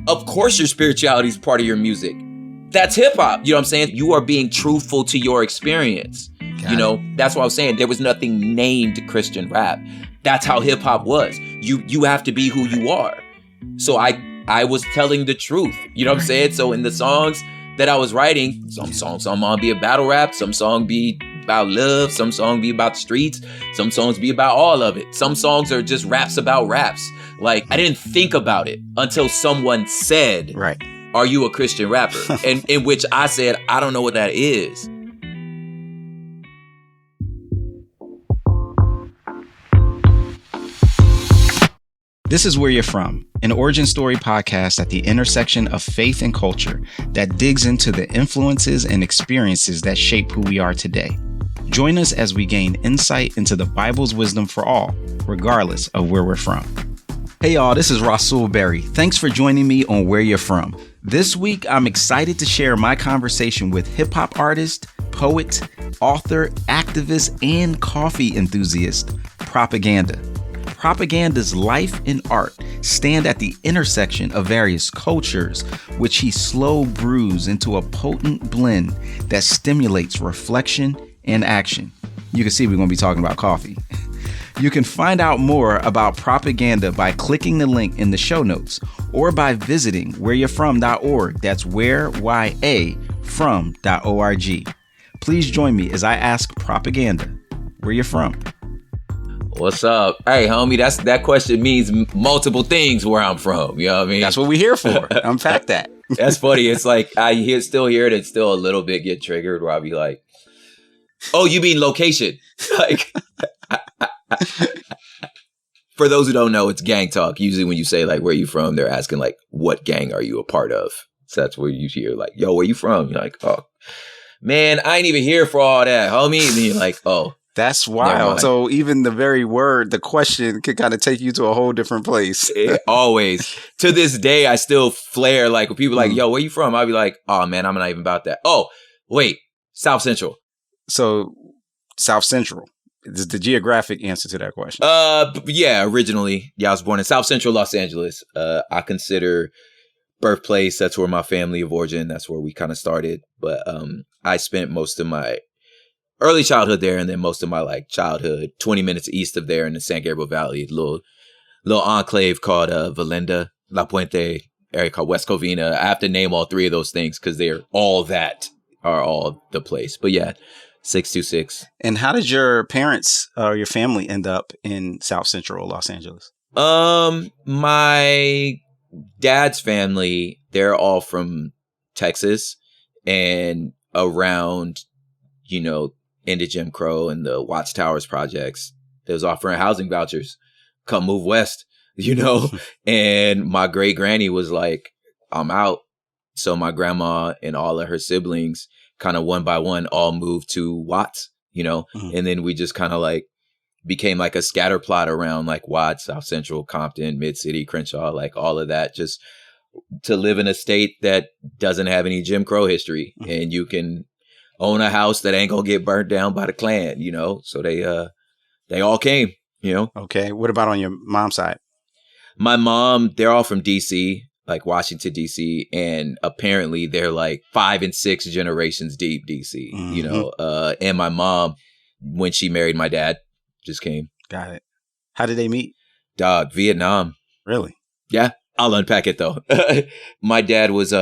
Of course your spirituality is part of your music. That's hip hop. You know what I'm saying? You are being truthful to your experience. That's what I was saying. There was nothing named Christian rap. That's how hip hop was. You have to be who you are. So I was telling the truth. You know what I'm saying? So in the songs that I was writing, some song be a battle rap, some song be about love, some song be about the streets, some songs be about all of it. Some songs are just raps about raps. Like, I didn't think about it until someone said, right, are you a Christian rapper? And in which I said, I don't know what that is. This is Where You're From, an origin story podcast at the intersection of faith and culture that digs into the influences and experiences that shape who we are today. Join us as we gain insight into the Bible's wisdom for all, regardless of where we're from. Hey y'all, this is Rasul Berry. Thanks for joining me on Where You're From. This week, I'm excited to share my conversation with hip-hop artist, poet, author, activist, and coffee enthusiast, Propaganda. Propaganda's life and art stand at the intersection of various cultures, which he slow brews into a potent blend that stimulates reflection and action. You can see we're going to be talking about coffee. You can find out more about Propaganda by clicking the link in the show notes or by visiting whereyourfrom.org. That's whereyafrom.org. Please join me as I ask Propaganda where you're from. What's up? Hey, homie, that question means multiple things where I'm from. You know what I mean? That's what we're here for. Unpack that. That's funny. It's like I still hear it and still a little bit get triggered where I'll be like, oh, you mean location? Like, for those who don't know, it's gang talk. Usually when you say like, where you from? They're asking like, what gang are you a part of? So that's where you hear like, yo, where you from? You're like, oh, man, I ain't even here for all that, homie. And then you're like, oh. That's wild. So even the very word, the question can kind of take you to a whole different place. Always. To this day, I still flare like when people like, yo, where you from? I'll be like, oh, man, I'm not even about that. Oh, wait, South Central. So South Central is the geographic answer to that question. Yeah, originally. Yeah, I was born in South Central Los Angeles. I consider birthplace. That's where my family of origin. That's where we kind of started. But I spent most of my early childhood there, and then most of my like childhood 20 minutes east of there in the San Gabriel Valley, little enclave called Valinda, La Puente, area called West Covina. I have to name all three of those things because they're all the place. But yeah, 626. And how did your parents or your family end up in South Central Los Angeles? My dad's family, they're all from Texas and around, into Jim Crow and the Watchtowers projects. They was offering housing vouchers. Come move west, And my great granny was like, I'm out. So my grandma and all of her siblings kind of one by one all moved to Watts, And then we just kind of like became like a scatter plot around like Watts, South Central, Compton, Mid-City, Crenshaw, like all of that, just to live in a state that doesn't have any Jim Crow history. And you can own a house that ain't gonna get burnt down by the Klan, So they all came, Okay. What about on your mom's side? My mom, they're all from DC, like Washington, DC. And apparently they're like 5 and 6 generations deep DC, and my mom, when she married my dad, just came. Got it. How did they meet? Dog, Vietnam. Really? Yeah. I'll unpack it though. My dad was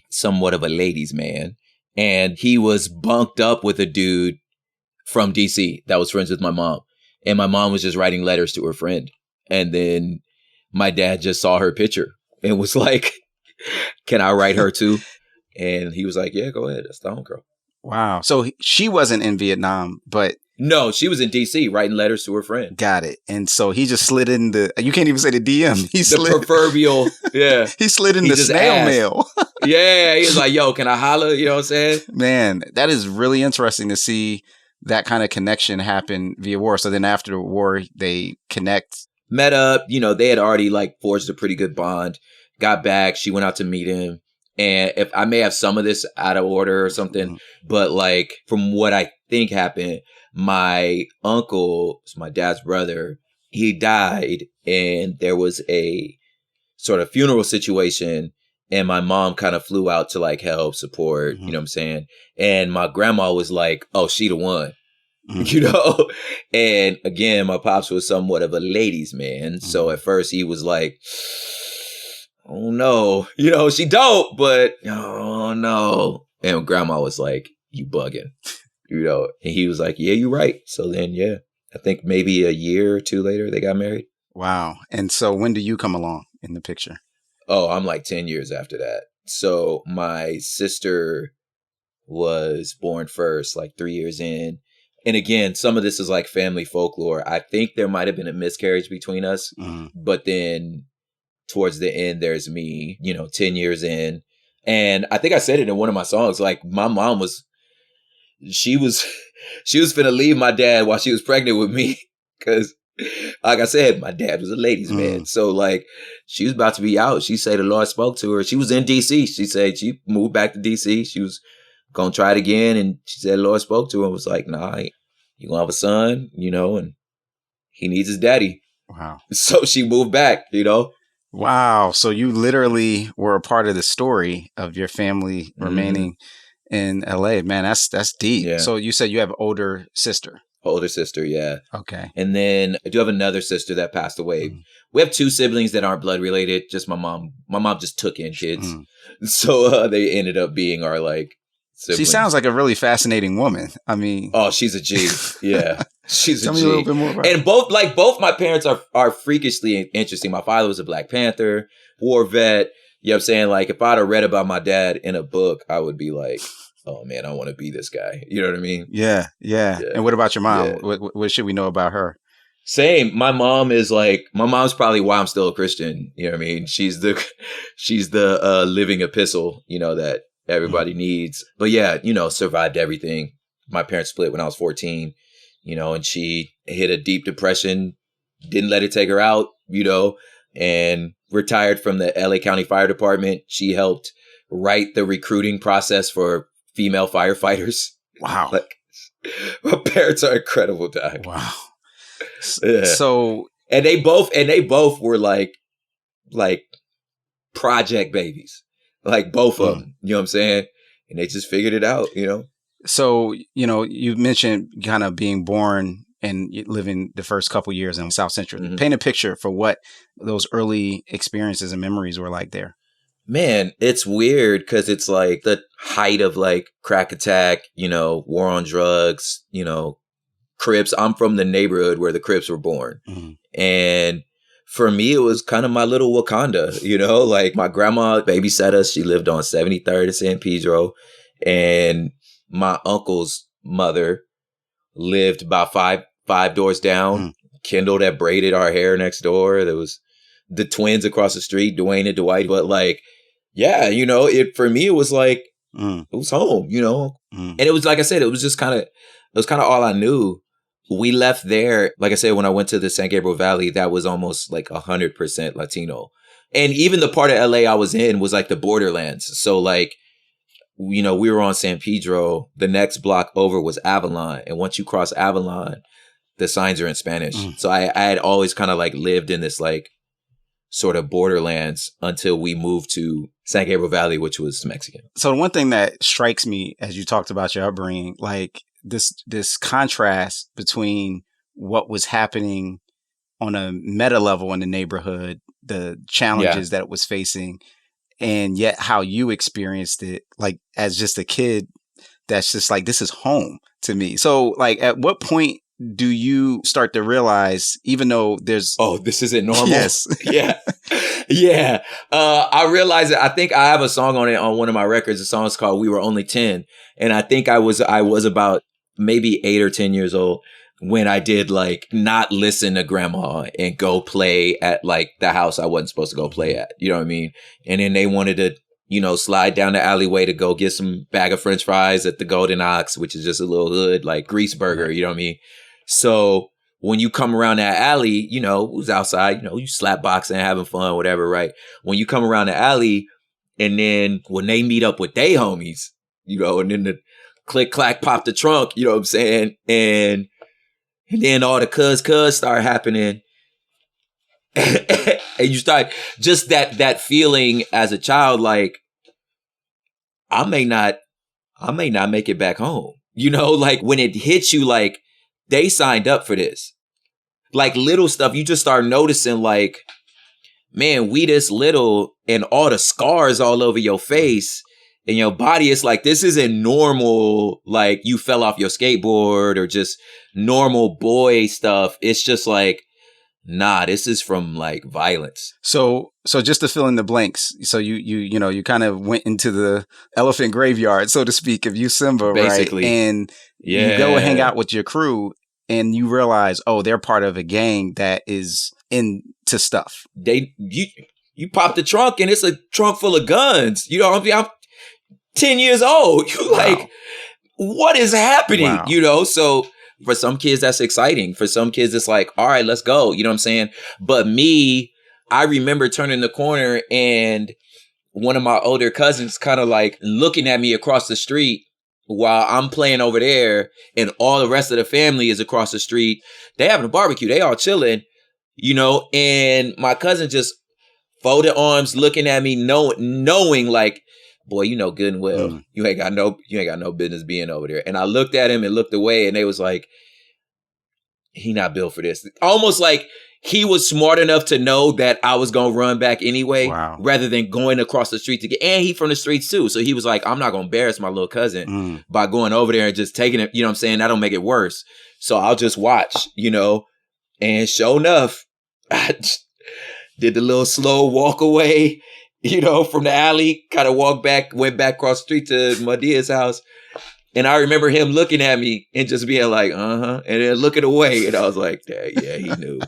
somewhat of a ladies' man. And he was bunked up with a dude from DC that was friends with my mom. And my mom was just writing letters to her friend. And then my dad just saw her picture and was like, can I write her too? And he was like, yeah, go ahead. That's the homegirl. Wow. So she wasn't in Vietnam, but... No, she was in DC writing letters to her friend. Got it. And so he just slid in you can't even say the DM. He slid, the proverbial, yeah. He slid in the snail mail. Yeah, he was like, yo, can I holler? You know what I'm saying? Man, that is really interesting to see that kind of connection happen via war. So then after the war, they connect. Met up, they had already like forged a pretty good bond. Got back, she went out to meet him. And if I may have some of this out of order or something, but like from what I think happened, my uncle, my dad's brother, he died and there was a sort of funeral situation And my mom kind of flew out to like help support, you know what I'm saying? And my grandma was like, oh, she the one, you know? And again, my pops was somewhat of a ladies' man. So at first he was like, oh no, you know, she dope, but oh no. And grandma was like, you bugging, you know? And he was like, yeah, you're right. So then, yeah, I think maybe a year or two later they got married. Wow. And so when do you come along in the picture? Oh, I'm like 10 years after that. So my sister was born first, like 3 years in. And again, some of this is like family folklore. I think there might have been a miscarriage between us, but then towards the end, there's me, you know, 10 years in. And I think I said it in one of my songs, like my mom she was finna leave my dad while she was pregnant with me. Cause like I said, my dad was a ladies' man. So like she was about to be out. She said the Lord spoke to her. She was in DC. She said she moved back to DC. She was going to try it again. And she said the Lord spoke to her and was like, nah, you're going to have a son, you know, and he needs his daddy. Wow. So she moved back, you know. Wow. So you literally were a part of the story of your family remaining in LA. Man, that's deep. Yeah. So you said you have an older sister. Older sister, yeah. Okay. And then I do have another sister that passed away. We have two siblings that aren't blood related. Just my mom. My mom just took in kids. So they ended up being our like siblings. She sounds like a really fascinating woman. I mean. Oh, she's a G. Yeah. She's a G. Tell me a little bit more about her. And both my parents are freakishly interesting. My father was a Black Panther, war vet. You know what I'm saying? Like if I'd have read about my dad in a book, I would be like, oh man, I want to be this guy. You know what I mean? Yeah. And what about your mom? Yeah. What should we know about her? Same. My mom's probably why I'm still a Christian. You know what I mean? She's the living epistle, you know, that everybody needs. But yeah, you know, survived everything. My parents split when I was 14, you know, and she hit a deep depression, didn't let it take her out, you know, and retired from the LA County Fire Department. She helped write the recruiting process for female firefighters. Wow. Like, my parents are incredible, Doc. Wow. Yeah. So, and they both were like project babies, like both of them, you know what I'm saying? And they just figured it out, you know? So, you know, you mentioned kind of being born and living the first couple years in South Central. Paint a picture for what those early experiences and memories were like there. Man, it's weird because it's like the height of like crack attack, you know, war on drugs, you know, Crips. I'm from the neighborhood where the Crips were born. And for me, it was kind of my little Wakanda, you know, like my grandma babysat us. She lived on 73rd and San Pedro. And my uncle's mother lived about five doors down. Kendall that braided our hair next door. There was the twins across the street, Dwayne and Dwight. But like, yeah, you know, for me, it was like, it was home, you know? And it was, like I said, it was kind of all I knew. We left there, like I said, when I went to the San Gabriel Valley, that was almost like 100% Latino. And even the part of LA I was in was like the borderlands. So like, you know, we were on San Pedro. The next block over was Avalon. And once you cross Avalon, the signs are in Spanish. So I had always kind of like lived in this like sort of borderlands until we moved to San Gabriel Valley, which was Mexican. So the one thing that strikes me as you talked about your upbringing, like this contrast between what was happening on a meta level in the neighborhood, the challenges that it was facing, and yet how you experienced it, like as just a kid, that's just like, this is home to me. So like, at what point do you start to realize, even though there's... Oh, this isn't normal? Yes. Yeah. I realized that I think I have a song on it on one of my records. The song is called We Were Only 10. And I think I was about maybe 8 or 10 years old when I did like not listen to grandma and go play at like the house I wasn't supposed to go play at. You know what I mean? And then they wanted to, you know, slide down the alleyway to go get some bag of French fries at the Golden Ox, which is just a little hood, like grease burger. You know what I mean? So when you come around that alley, you know, who's outside, you know, you slap boxing, having fun, whatever, right? When you come around the alley and then when they meet up with they homies, you know, and then the click, clack, pop the trunk, you know what I'm saying? And then all the cuz start happening. And you start just that feeling as a child, like, I may not make it back home. You know, like when it hits you, like they signed up for this. Like little stuff, you just start noticing, like, man, we this little and all the scars all over your face and your body. It's like, this isn't normal. Like you fell off your skateboard or just normal boy stuff. It's just like, nah, this is from like violence. So just to fill in the blanks, so you kind of went into the elephant graveyard, so to speak, of you, Simba, basically, right? And you go hang out with your crew, and you realize, oh, they're part of a gang that is into stuff. You pop the trunk, and it's a trunk full of guns. You know, I'm 10 years old. You like, what is happening? Wow. You know, so. For some kids, that's exciting. For some kids, it's like, all right, let's go. You know what I'm saying? But me, I remember turning the corner and one of my older cousins kind of like looking at me across the street while I'm playing over there and all the rest of the family is across the street. They having a barbecue. They all chilling, you know, and my cousin just folded arms looking at me knowing like, boy, you know good and well, you ain't got no business being over there. And I looked at him and looked away, and they was like, he not built for this. Almost like he was smart enough to know that I was gonna run back anyway, rather than going across the street to get. And he from the streets too, so he was like, I'm not gonna embarrass my little cousin by going over there and just taking it. You know what I'm saying? That don't make it worse. So I'll just watch, you know. And sure enough, I did the little slow walk away. You know, from the alley, kind of went back across the street to Madia's house. And I remember him looking at me and just being like, and then looking away. And I was like, yeah, he knew.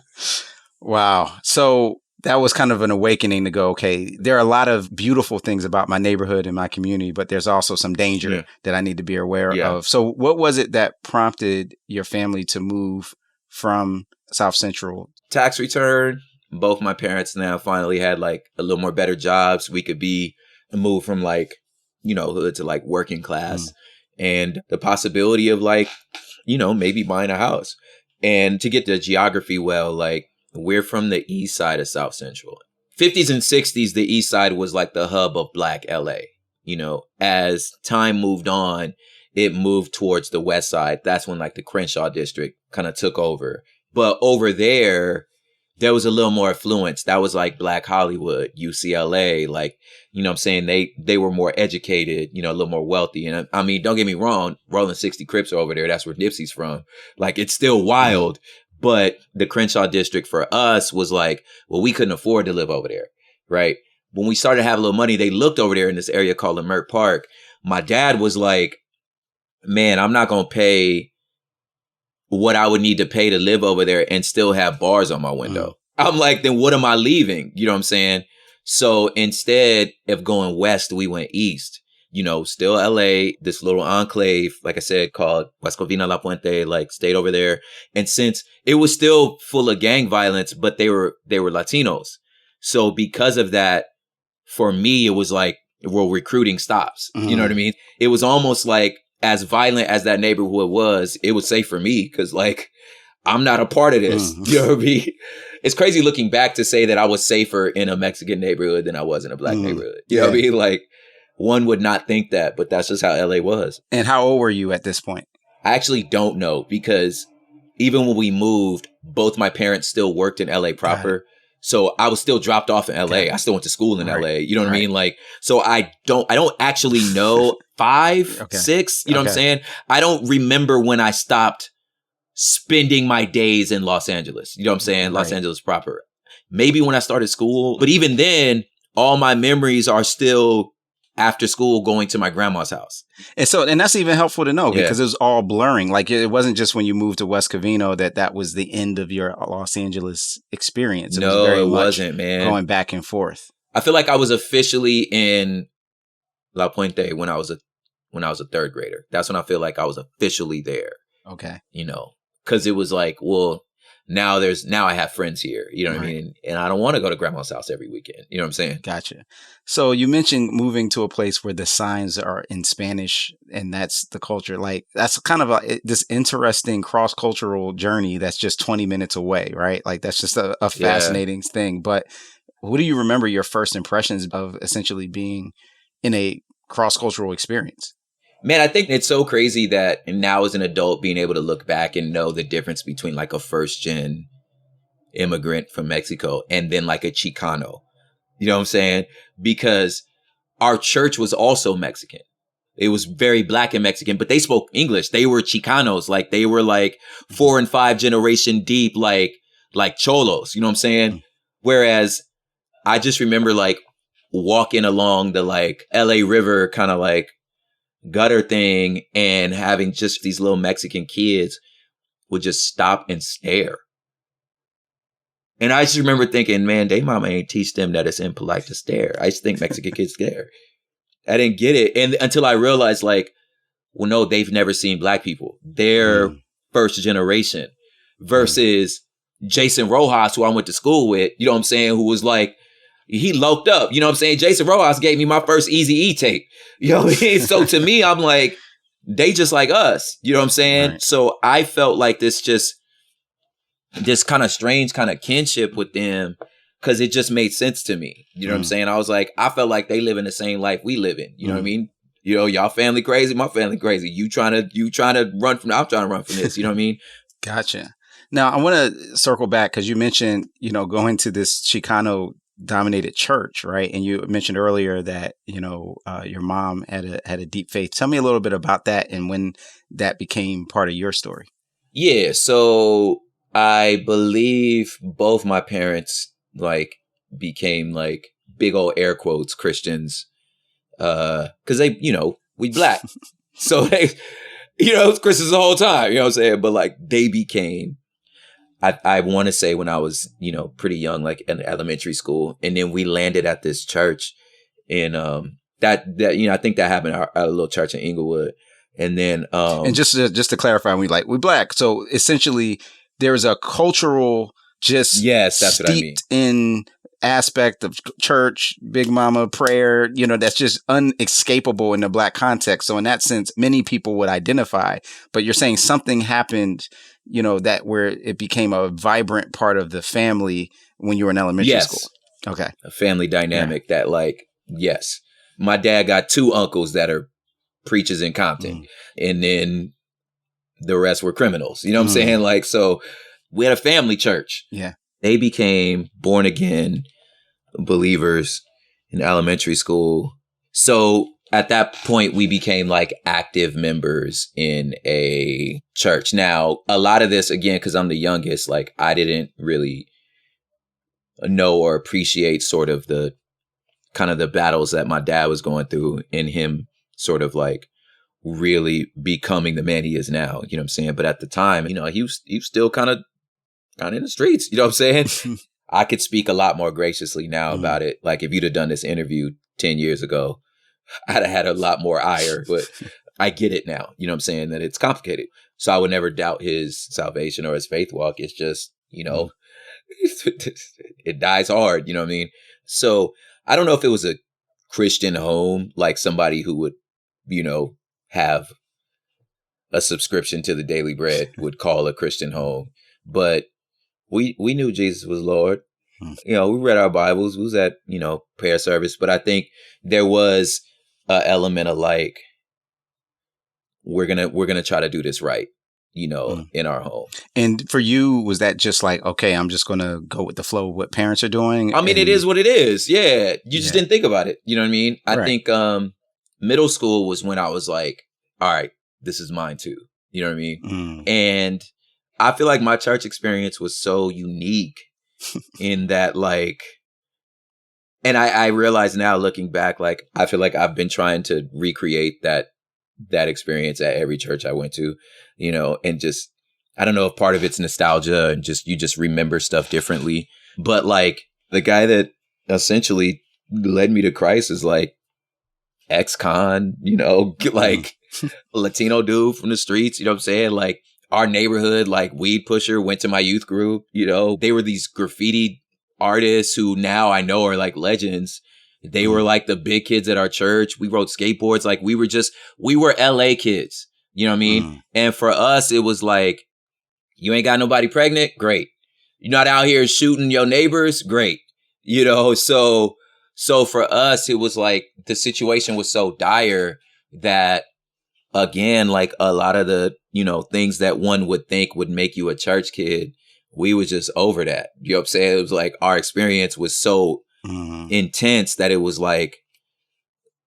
Wow. So that was kind of an awakening to go, okay, there are a lot of beautiful things about my neighborhood and my community, but there's also some danger that I need to be aware of. So what was it that prompted your family to move from South Central? Tax return. Both my parents now finally had like a little more better jobs. We could move from like, you know, hood to like working class and the possibility of like, you know, maybe buying a house. And to get the geography well, like we're from the east side of South Central. 50s and 60s, the east side was like the hub of Black LA. You know, as time moved on, it moved towards the west side. That's when like the Crenshaw district kind of took over. But over there was a little more affluence. That was like Black Hollywood, UCLA, like, you know what I'm saying? They were more educated, you know, a little more wealthy. And I mean, don't get me wrong, Rolling 60 Crips are over there. That's where Nipsey's from. Like, it's still wild. But the Crenshaw district for us was like, well, we couldn't afford to live over there, right? When we started to have a little money, they looked over there in this area called Lemert Park. My dad was like, man, I'm not going to pay what I would need to pay to live over there and still have bars on my window. I'm like, then what am I leaving? You know what I'm saying? So instead of going west, we went east. You know, still LA, this little enclave, like I said, called West Covina La Puente, like stayed over there. And since it was still full of gang violence, but they were Latinos. So because of that, for me, it was like, well, recruiting stops. You know what I mean? It was almost like, as violent as that neighborhood was, it was safe for me because, like, I'm not a part of this. You know what I mean? It's crazy looking back to say that I was safer in a Mexican neighborhood than I was in a Black neighborhood. You know what I mean? Like, one would not think that, but that's just how LA was. And how old were you at this point? I actually don't know because even when we moved, both my parents still worked in LA proper. So I was still dropped off in LA. I still went to school in LA. You know what I mean? Like, so I don't actually know 5, 6, you know what I'm saying? I don't remember when I stopped spending my days in Los Angeles. You know what I'm saying? Los Angeles proper. Maybe when I started school, but even then, all my memories are still after school going to my grandma's house. And that's even helpful to know because it was all blurring. Like it wasn't just when you moved to West Covina that was the end of your Los Angeles experience. It was very much wasn't, man. Going back and forth. I feel like I was officially in La Puente when I was a third grader. That's when I feel like I was officially there. Okay. You know, because it was like, well, now I have friends here, you know what I mean? And I don't want to go to grandma's house every weekend. You know what I'm saying? Gotcha. So you mentioned moving to a place where the signs are in Spanish and that's the culture. Like that's kind of this interesting cross-cultural journey that's just 20 minutes away, right? Like that's just a fascinating thing. But what do you remember your first impressions of essentially being in a cross-cultural experience? Man, I think it's so crazy that now as an adult being able to look back and know the difference between like a first gen immigrant from Mexico and then like a Chicano. You know what I'm saying? Because our church was also Mexican. It was very black and Mexican, but they spoke English. They were Chicanos. Like they were like 4 and 5 generation deep, like cholos. You know what I'm saying? Whereas I just remember like walking along the like LA River kind of like gutter thing and having just these little Mexican kids would just stop and stare. And I just remember thinking, man, they mama ain't teach them that it's impolite to stare. I just think Mexican kids stare. I didn't get it. And until I realized like, well, no, they've never seen black people. They're first generation versus Jason Rojas, who I went to school with, you know what I'm saying? Who was like, he loped up, you know what I'm saying? Jason Rojas gave me my first Eazy-E tape. You know what I mean? So to me, I'm like, they just like us. You know what I'm saying? Right. So I felt like this kind of strange kind of kinship with them because it just made sense to me. You know what I'm saying? I was like, I felt like they live in the same life we live in. You know what I mean? You know, y'all family crazy, my family crazy. You trying to run from, I'm trying to run from this. You know what I mean? Gotcha. Now I want to circle back because you mentioned, going to this Chicano dominated church, right? And you mentioned earlier that, your mom had a deep faith. Tell me a little bit about that and when that became part of your story. Yeah. So I believe both my parents like became like big old air quotes Christians. Cause they, we black. So they, Christians the whole time, you know what I'm saying? But like they became, I want to say when I was, pretty young, like in elementary school. And then we landed at this church and, that, I think that happened at a little church in Inglewood. And then, and just to clarify, we black. So essentially there's a cultural, yes, that's what I mean, in aspect of church, Big Mama prayer, that's just unescapable in the black context. So in that sense, many people would identify, but you're saying something happened, that where it became a vibrant part of the family when you were in elementary school. Okay. A family dynamic that like, yes, my dad got 2 uncles that are preachers in Compton and then the rest were criminals. You know what I'm saying? Like, so we had a family church. Yeah. They became born again believers in elementary school. So at that point, we became like active members in a church. Now, a lot of this, again, because I'm the youngest, like I didn't really know or appreciate sort of the kind of the battles that my dad was going through in him sort of like really becoming the man he is now. You know what I'm saying? But at the time, he was still kind of in the streets. You know what I'm saying? I could speak a lot more graciously now about it. Like if you'd have done this interview 10 years ago, I'd have had a lot more ire, but I get it now. You know what I'm saying? That it's complicated. So I would never doubt his salvation or his faith walk. It's just, it dies hard. You know what I mean? So I don't know if it was a Christian home, like somebody who would, have a subscription to the Daily Bread would call a Christian home, but we knew Jesus was Lord. We read our Bibles. We was at, prayer service, but I think there was an element of like, we're going to try to do this right, in our home. And for you, was that just like, okay, I'm just going to go with the flow of what parents are doing? I mean, it is what it is. Yeah. You just didn't think about it. You know what I mean? I think, middle school was when I was like, all right, this is mine too. You know what I mean? And I feel like my church experience was so unique in that like, and I realize now looking back, like, I feel like I've been trying to recreate that experience at every church I went to, and just, I don't know if part of it's nostalgia and just, you just remember stuff differently. But like the guy that essentially led me to Christ is like ex-con, like Latino dude from the streets, you know what I'm saying? Like our neighborhood, like weed pusher, went to my youth group. You know, they were these graffiti artists who now I know are like legends. They were like the big kids at our church. We rode skateboards. Like we were LA kids. You know what I mean? And for us, it was like, you ain't got nobody pregnant? Great. You're not out here shooting your neighbors? Great. You know, so for us, it was like the situation was so dire that, again, like a lot of the, you know, things that one would think would make you a church kid, we were just over that. You know what I'm saying? It was like our experience was so intense that it was like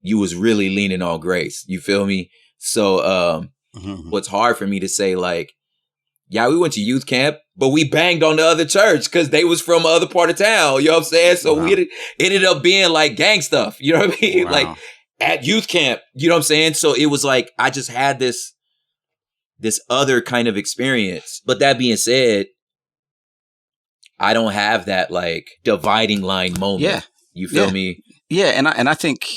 you was really leaning on grace. You feel me? So what's hard for me to say, like, yeah, we went to youth camp, but we banged on the other church because they was from the other part of town. You know what I'm saying? So we ended up being like gang stuff. You know what I mean? Like at youth camp. You know what I'm saying? So it was like I just had this other kind of experience. But that being said, I don't have that like dividing line moment. Yeah. You feel me? Yeah. And I think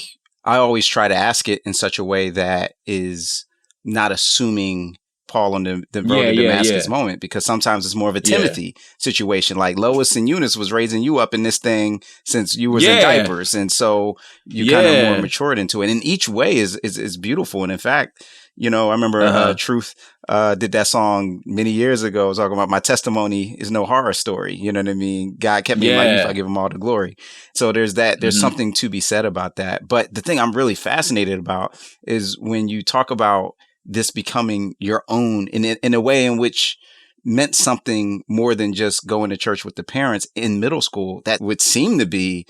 I always try to ask it in such a way that is not assuming Paul on the road to Damascus moment, because sometimes it's more of a Timothy situation. Like Lois and Eunice was raising you up in this thing since you was in diapers. And so you kind of more matured into it. And each way is beautiful. And in fact, you know, I remember Truth did that song many years ago talking about my testimony is no horror story. You know what I mean? God kept me in my youth. I give him all the glory. So there's that. There's something to be said about that. But the thing I'm really fascinated about is when you talk about this becoming your own in a way in which meant something more than just going to church with the parents in middle school. That would seem to be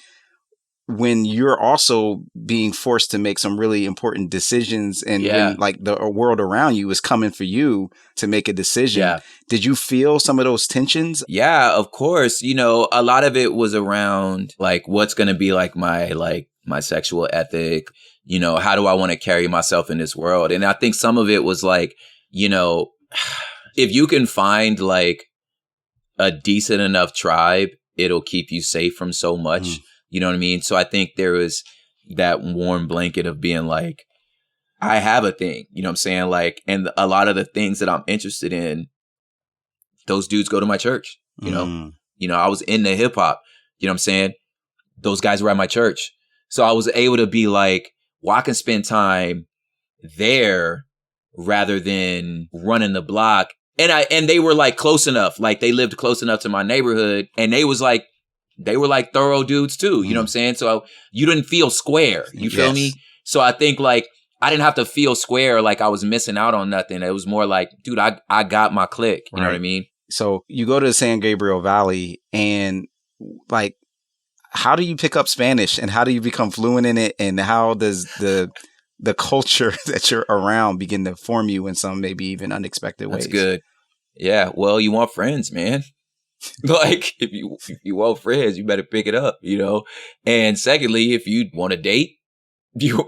when you're also being forced to make some really important decisions, and when like the world around you is coming for you to make a decision. Yeah. Did you feel some of those tensions? Yeah, of course. You know, a lot of it was around like what's going to be like my sexual ethic. You know, how do I want to carry myself in this world? And I think some of it was like, you know, if you can find like a decent enough tribe, it'll keep you safe from so much. You know what I mean? So I think there was that warm blanket of being like, I have a thing, you know what I'm saying? Like, and a lot of the things that I'm interested in, those dudes go to my church, you know? You know, I was into hip hop, you know what I'm saying? Those guys were at my church. So I was able to be like, well, I can spend time there rather than running the block. And they were like close enough, like they lived close enough to my neighborhood, and they were like thorough dudes too. You know what I'm saying? So you didn't feel square. You feel me? So I think like I didn't have to feel square like I was missing out on nothing. It was more like, dude, I got my clique. You know what I mean? So you go to the San Gabriel Valley, and like, how do you pick up Spanish, and how do you become fluent in it? And how does the culture that you're around begin to form you in some maybe even unexpected ways? That's good. Yeah. Well, you want friends, man. Like if you want friends, you better pick it up, you know? And secondly, if you want to date, you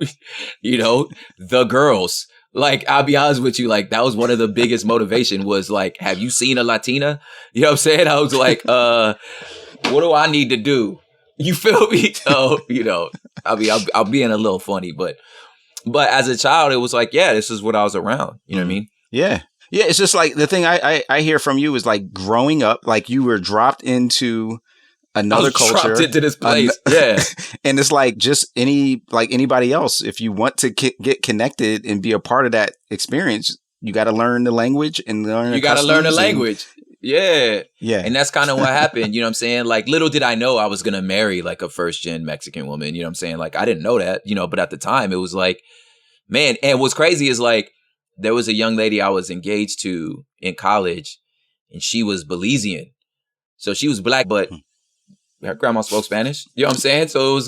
know, the girls, like, I'll be honest with you, like that was one of the biggest motivation was like, have you seen a Latina? You know what I'm saying? I was like, what do I need to do? You feel me? So, you know, I mean, I'll being a little funny, but as a child, it was like, yeah, this is what I was around. You know what I mean? Yeah. Yeah. It's just like the thing I hear from you is like growing up, like you were dropped into another culture. Dropped into this place. Yeah. And it's like just anybody else, if you want to get connected and be a part of that experience, you got to learn the language and learn the language. Yeah. Yeah. And that's kind of what happened. You know what I'm saying? Like, little did I know I was going to marry like a first gen Mexican woman. You know what I'm saying? Like, I didn't know that, you know, but at the time it was like, man. And what's crazy is like, there was a young lady I was engaged to in college, and she was Belizean. So she was black, but her grandma spoke Spanish. You know what I'm saying? So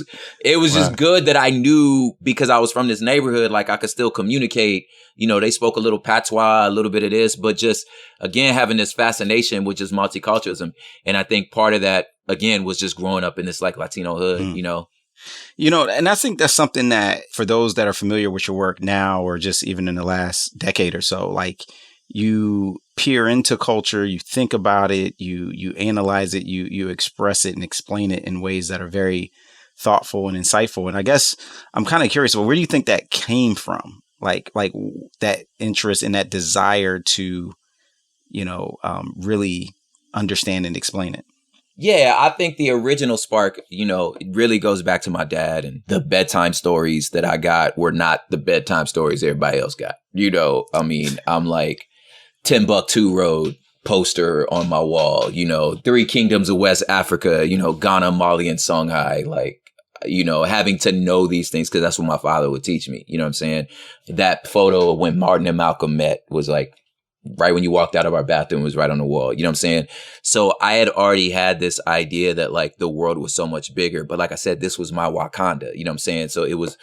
it was just good that I knew, because I was from this neighborhood, like I could still communicate. You know, they spoke a little patois, a little bit of this, but just, again, having this fascination with just multiculturalism. And I think part of that, again, was just growing up in this like Latino hood, you know? You know, and I think that's something that for those that are familiar with your work now, or just even in the last decade or so, like you peer into culture, you think about it, you analyze it, you express it and explain it in ways that are very thoughtful and insightful. And I guess I'm kind of curious, well, where do you think that came from? Like that interest and that desire to really understand and explain it? Yeah, I think the original spark, it really goes back to my dad, and the bedtime stories that I got were not the bedtime stories everybody else got. I'm like Timbuktu Road poster on my wall, Three Kingdoms of West Africa, Ghana, Mali, and Songhai, like, having to know these things because that's what my father would teach me. You know what I'm saying? That photo of when Martin and Malcolm met was like right when you walked out of our bathroom, was right on the wall. You know what I'm saying? So I had already had this idea that like the world was so much bigger. But like I said, this was my Wakanda. You know what I'm saying? So it was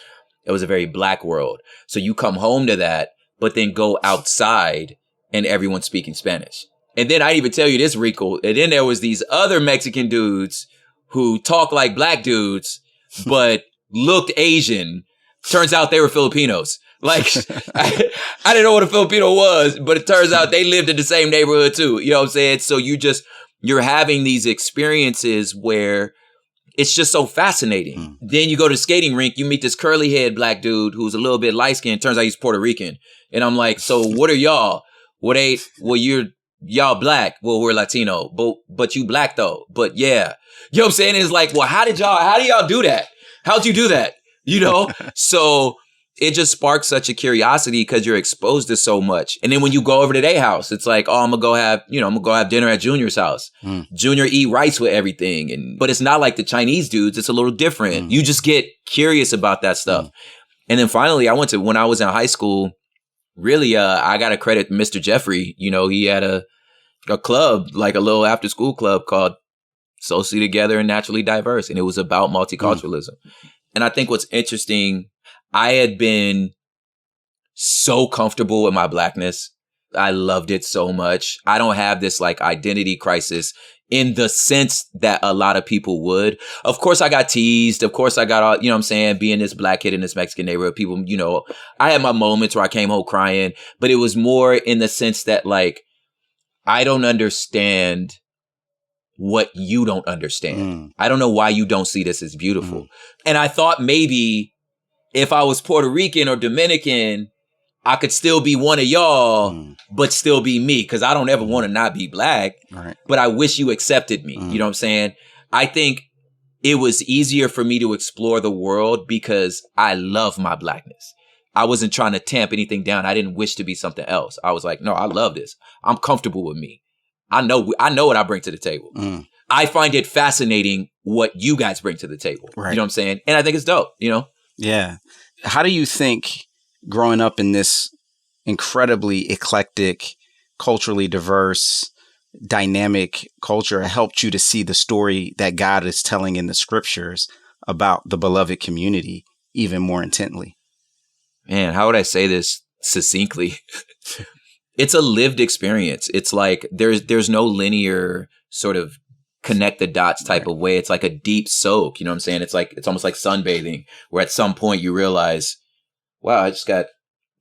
a very black world. So you come home to that, but then go outside and everyone's speaking Spanish. And then I even tell you this, Rico. And then there was these other Mexican dudes who talk like black dudes, but looked Asian. Turns out they were Filipinos. Like, I didn't know what a Filipino was, but it turns out they lived in the same neighborhood too. You know what I'm saying? So you're having these experiences where it's just so fascinating. Then you go to the skating rink, you meet this curly haired black dude who's a little bit light skinned. Turns out he's Puerto Rican. And I'm like, so what are y'all? Y'all black. Well, we're Latino, but you black though. But yeah, you know what I'm saying? It's like, well, how do y'all do that? How'd you do that? So it just sparks such a curiosity because you're exposed to so much. And then when you go over to their house, it's like, oh, I'm gonna go have dinner at Junior's house. Junior eat rice with everything. But it's not like the Chinese dudes. It's a little different. You just get curious about that stuff. And then finally, when I was in high school, really, I got to credit Mr. Jeffrey. He had a club, like a little after school club called Socially Together and Naturally Diverse. And it was about multiculturalism. And I think what's interesting, I had been so comfortable with my blackness. I loved it so much. I don't have this like identity crisis in the sense that a lot of people would. Of course, I got teased. Of course, I got all, what I'm saying, being this black kid in this Mexican neighborhood, people, I had my moments where I came home crying, but it was more in the sense that like, I don't understand what you don't understand. I don't know why you don't see this as beautiful. And I thought maybe if I was Puerto Rican or Dominican, I could still be one of y'all, but still be me. Cause I don't ever want to not be black, right. But I wish you accepted me. You know what I'm saying? I think it was easier for me to explore the world because I love my blackness. I wasn't trying to tamp anything down. I didn't wish to be something else. I was like, no, I love this. I'm comfortable with me. I know what I bring to the table. I find it fascinating what you guys bring to the table. Right. You know what I'm saying? And I think it's dope, Yeah. How do you think growing up in this incredibly eclectic, culturally diverse, dynamic culture helped you to see the story that God is telling in the scriptures about the beloved community even more intently? Man, how would I say this succinctly? It's a lived experience. It's like there's no linear sort of connect the dots type of way. It's like a deep soak. You know what I'm saying? It's almost like sunbathing, where at some point you realize, wow, I just got,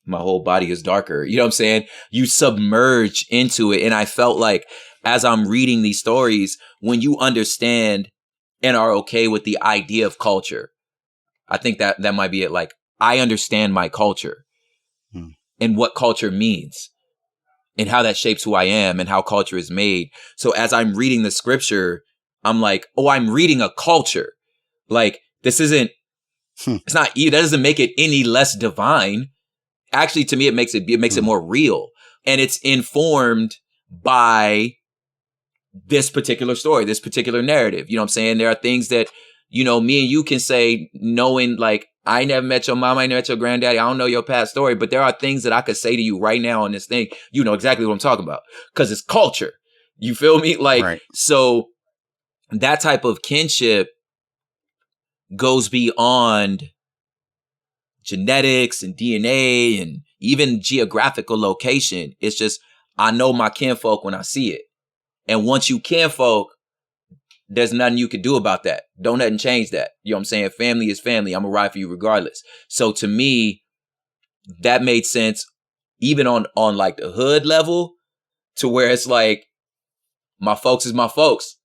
my whole body is darker. You know what I'm saying? You submerge into it. And I felt like as I'm reading these stories, when you understand and are okay with the idea of culture, I think that might be it. Like, I understand my culture and what culture means and how that shapes who I am and how culture is made. So as I'm reading the scripture, I'm like, oh, I'm reading a culture. Like, this isn't, it's not, that doesn't make it any less divine. Actually, to me, it makes it more real. And it's informed by this particular story, this particular narrative. You know what I'm saying? There are things that, me and you can say, knowing like, I never met your mom, I never met your granddaddy, I don't know your past story, but there are things that I could say to you right now on this thing. You know exactly what I'm talking about because it's culture. You feel me? Like, right. So that type of kinship goes beyond genetics and DNA and even geographical location. It's just, I know my kinfolk when I see it. And once you kinfolk, there's nothing you can do about that. Don't nothing change that. You know what I'm saying? Family is family. I'm gonna ride for you regardless. So to me, that made sense even on like the hood level, to where it's like, my folks is my folks.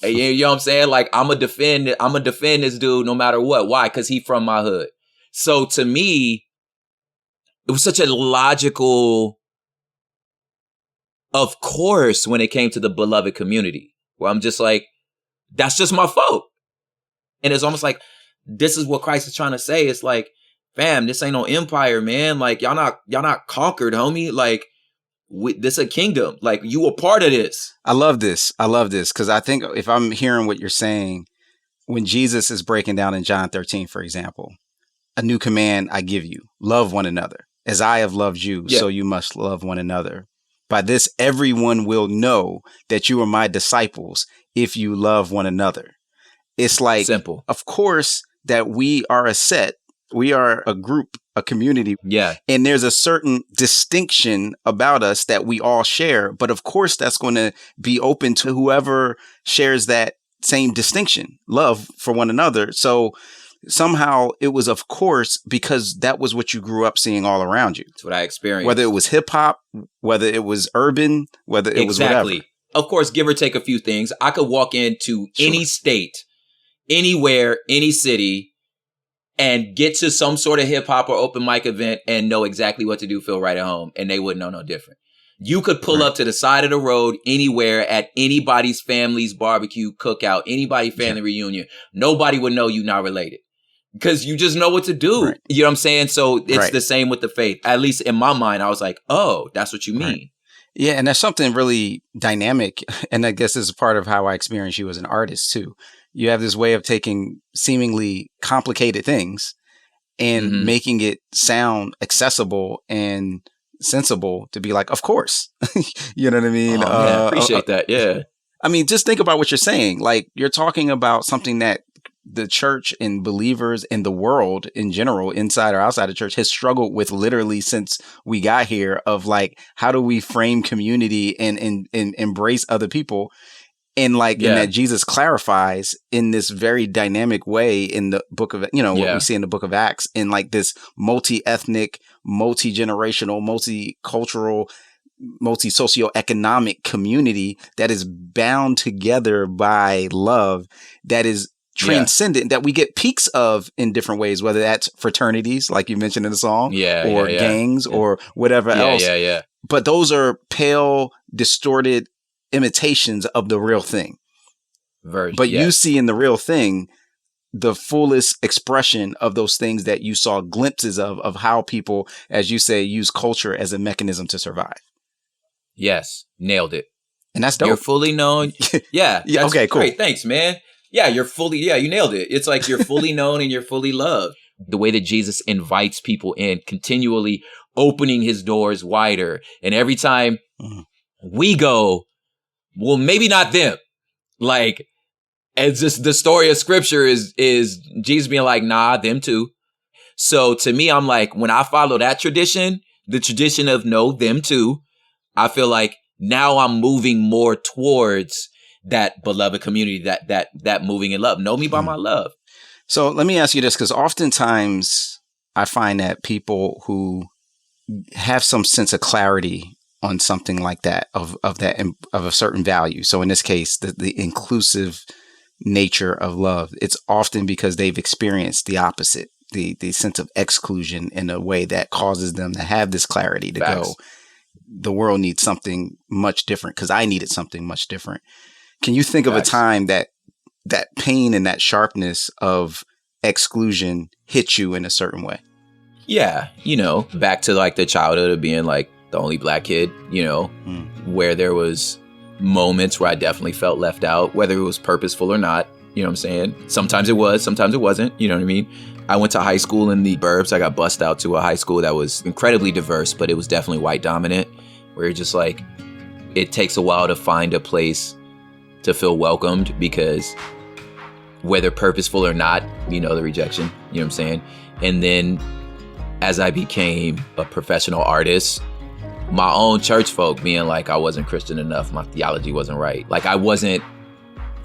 And you know what I'm saying? Like, I'm gonna defend this dude no matter what. Why? Because he from my hood. So to me, it was such a logical of course, when it came to the beloved community, where I'm just like, that's just my fault. And it's almost like, this is what Christ is trying to say. It's like, fam, this ain't no empire, man. Like, y'all not conquered, homie. Like, this a kingdom. Like, you a part of this. I love this. Because I think if I'm hearing what you're saying, when Jesus is breaking down in John 13, for example, a new command I give you, love one another. As I have loved you, so you must love one another. By this, everyone will know that you are my disciples if you love one another. It's like, simple. Of course, that we are a set. We are a group, a community. Yeah. And there's a certain distinction about us that we all share. But of course, that's going to be open to whoever shares that same distinction, love for one another. So somehow it was, of course, because that was what you grew up seeing all around you. That's what I experienced. Whether it was hip hop, whether it was urban, whether it was whatever. Of course, give or take a few things. I could walk into any state, anywhere, any city, and get to some sort of hip hop or open mic event and know exactly what to do, feel right at home, and they wouldn't know no different. You could pull up to the side of the road anywhere at anybody's family's barbecue, cookout, anybody's family reunion. Nobody would know you not related because you just know what to do. Right. You know what I'm saying? So it's the same with the faith. At least in my mind, I was like, oh, that's what you mean. Right. Yeah. And there's something really dynamic. And I guess this is part of how I experience you as an artist too. You have this way of taking seemingly complicated things and making it sound accessible and sensible to be like, of course. You know what I mean? I appreciate that. Yeah. I mean, just think about what you're saying. Like, you're talking about something that the church and believers in the world in general, inside or outside of church, has struggled with literally since we got here, of like, how do we frame community and embrace other people? And like, and that Jesus clarifies in this very dynamic way in the book of, what we see in the book of Acts, in like this multi-ethnic, multi-generational, multicultural, multi-socioeconomic community that is bound together by love, that is transcendent, that we get peaks of in different ways, whether that's fraternities, like you mentioned in the song, or gangs or whatever else. But those are pale, distorted imitations of the real thing. But you see in the real thing the fullest expression of those things that you saw glimpses of how people, as you say, use culture as a mechanism to survive. Yes, nailed it. And that's dope. You're fully known. Yeah. Okay, cool. Great. Thanks, man. Yeah, you nailed it. It's like you're fully known and you're fully loved. The way that Jesus invites people in, continually opening his doors wider. And every time we go, well, maybe not them. Like, it's just the story of scripture is Jesus being like, nah, them too. So to me, I'm like, when I follow that tradition, the tradition of no, them too, I feel like now I'm moving more towards that beloved community, that moving in love. Know me by my love. So let me ask you this, because oftentimes I find that people who have some sense of clarity on something like that, of a certain value. So in this case, the inclusive nature of love, it's often because they've experienced the opposite, the sense of exclusion, in a way that causes them to have this clarity to go, the world needs something much different because I needed something much different. Can you think of a time that pain and that sharpness of exclusion hit you in a certain way? Yeah. Back to like the childhood of being like the only black kid, where there was moments where I definitely felt left out, whether it was purposeful or not. You know what I'm saying? Sometimes it was, sometimes it wasn't. You know what I mean? I went to high school in the burbs. I got bussed out to a high school that was incredibly diverse, but it was definitely white dominant, where you're just like, it takes a while to find a place to feel welcomed, because whether purposeful or not, the rejection, you know what I'm saying? And then as I became a professional artist, my own church folk being like, I wasn't Christian enough. My theology wasn't right. Like I wasn't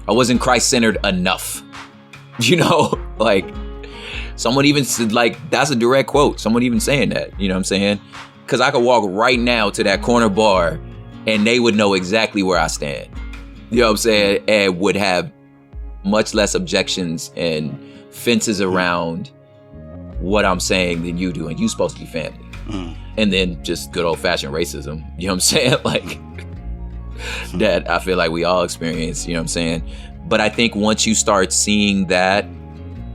Christ-centered enough, like someone even said, like, that's a direct quote. Someone even saying that, you know what I'm saying? Cause I could walk right now to that corner bar and they would know exactly where I stand. You know what I'm saying? And would have much less objections and fences around what I'm saying than you do. And you supposed to be family. And then just good old fashioned racism. You know what I'm saying? Like, that I feel like we all experience, you know what I'm saying? But I think once you start seeing that,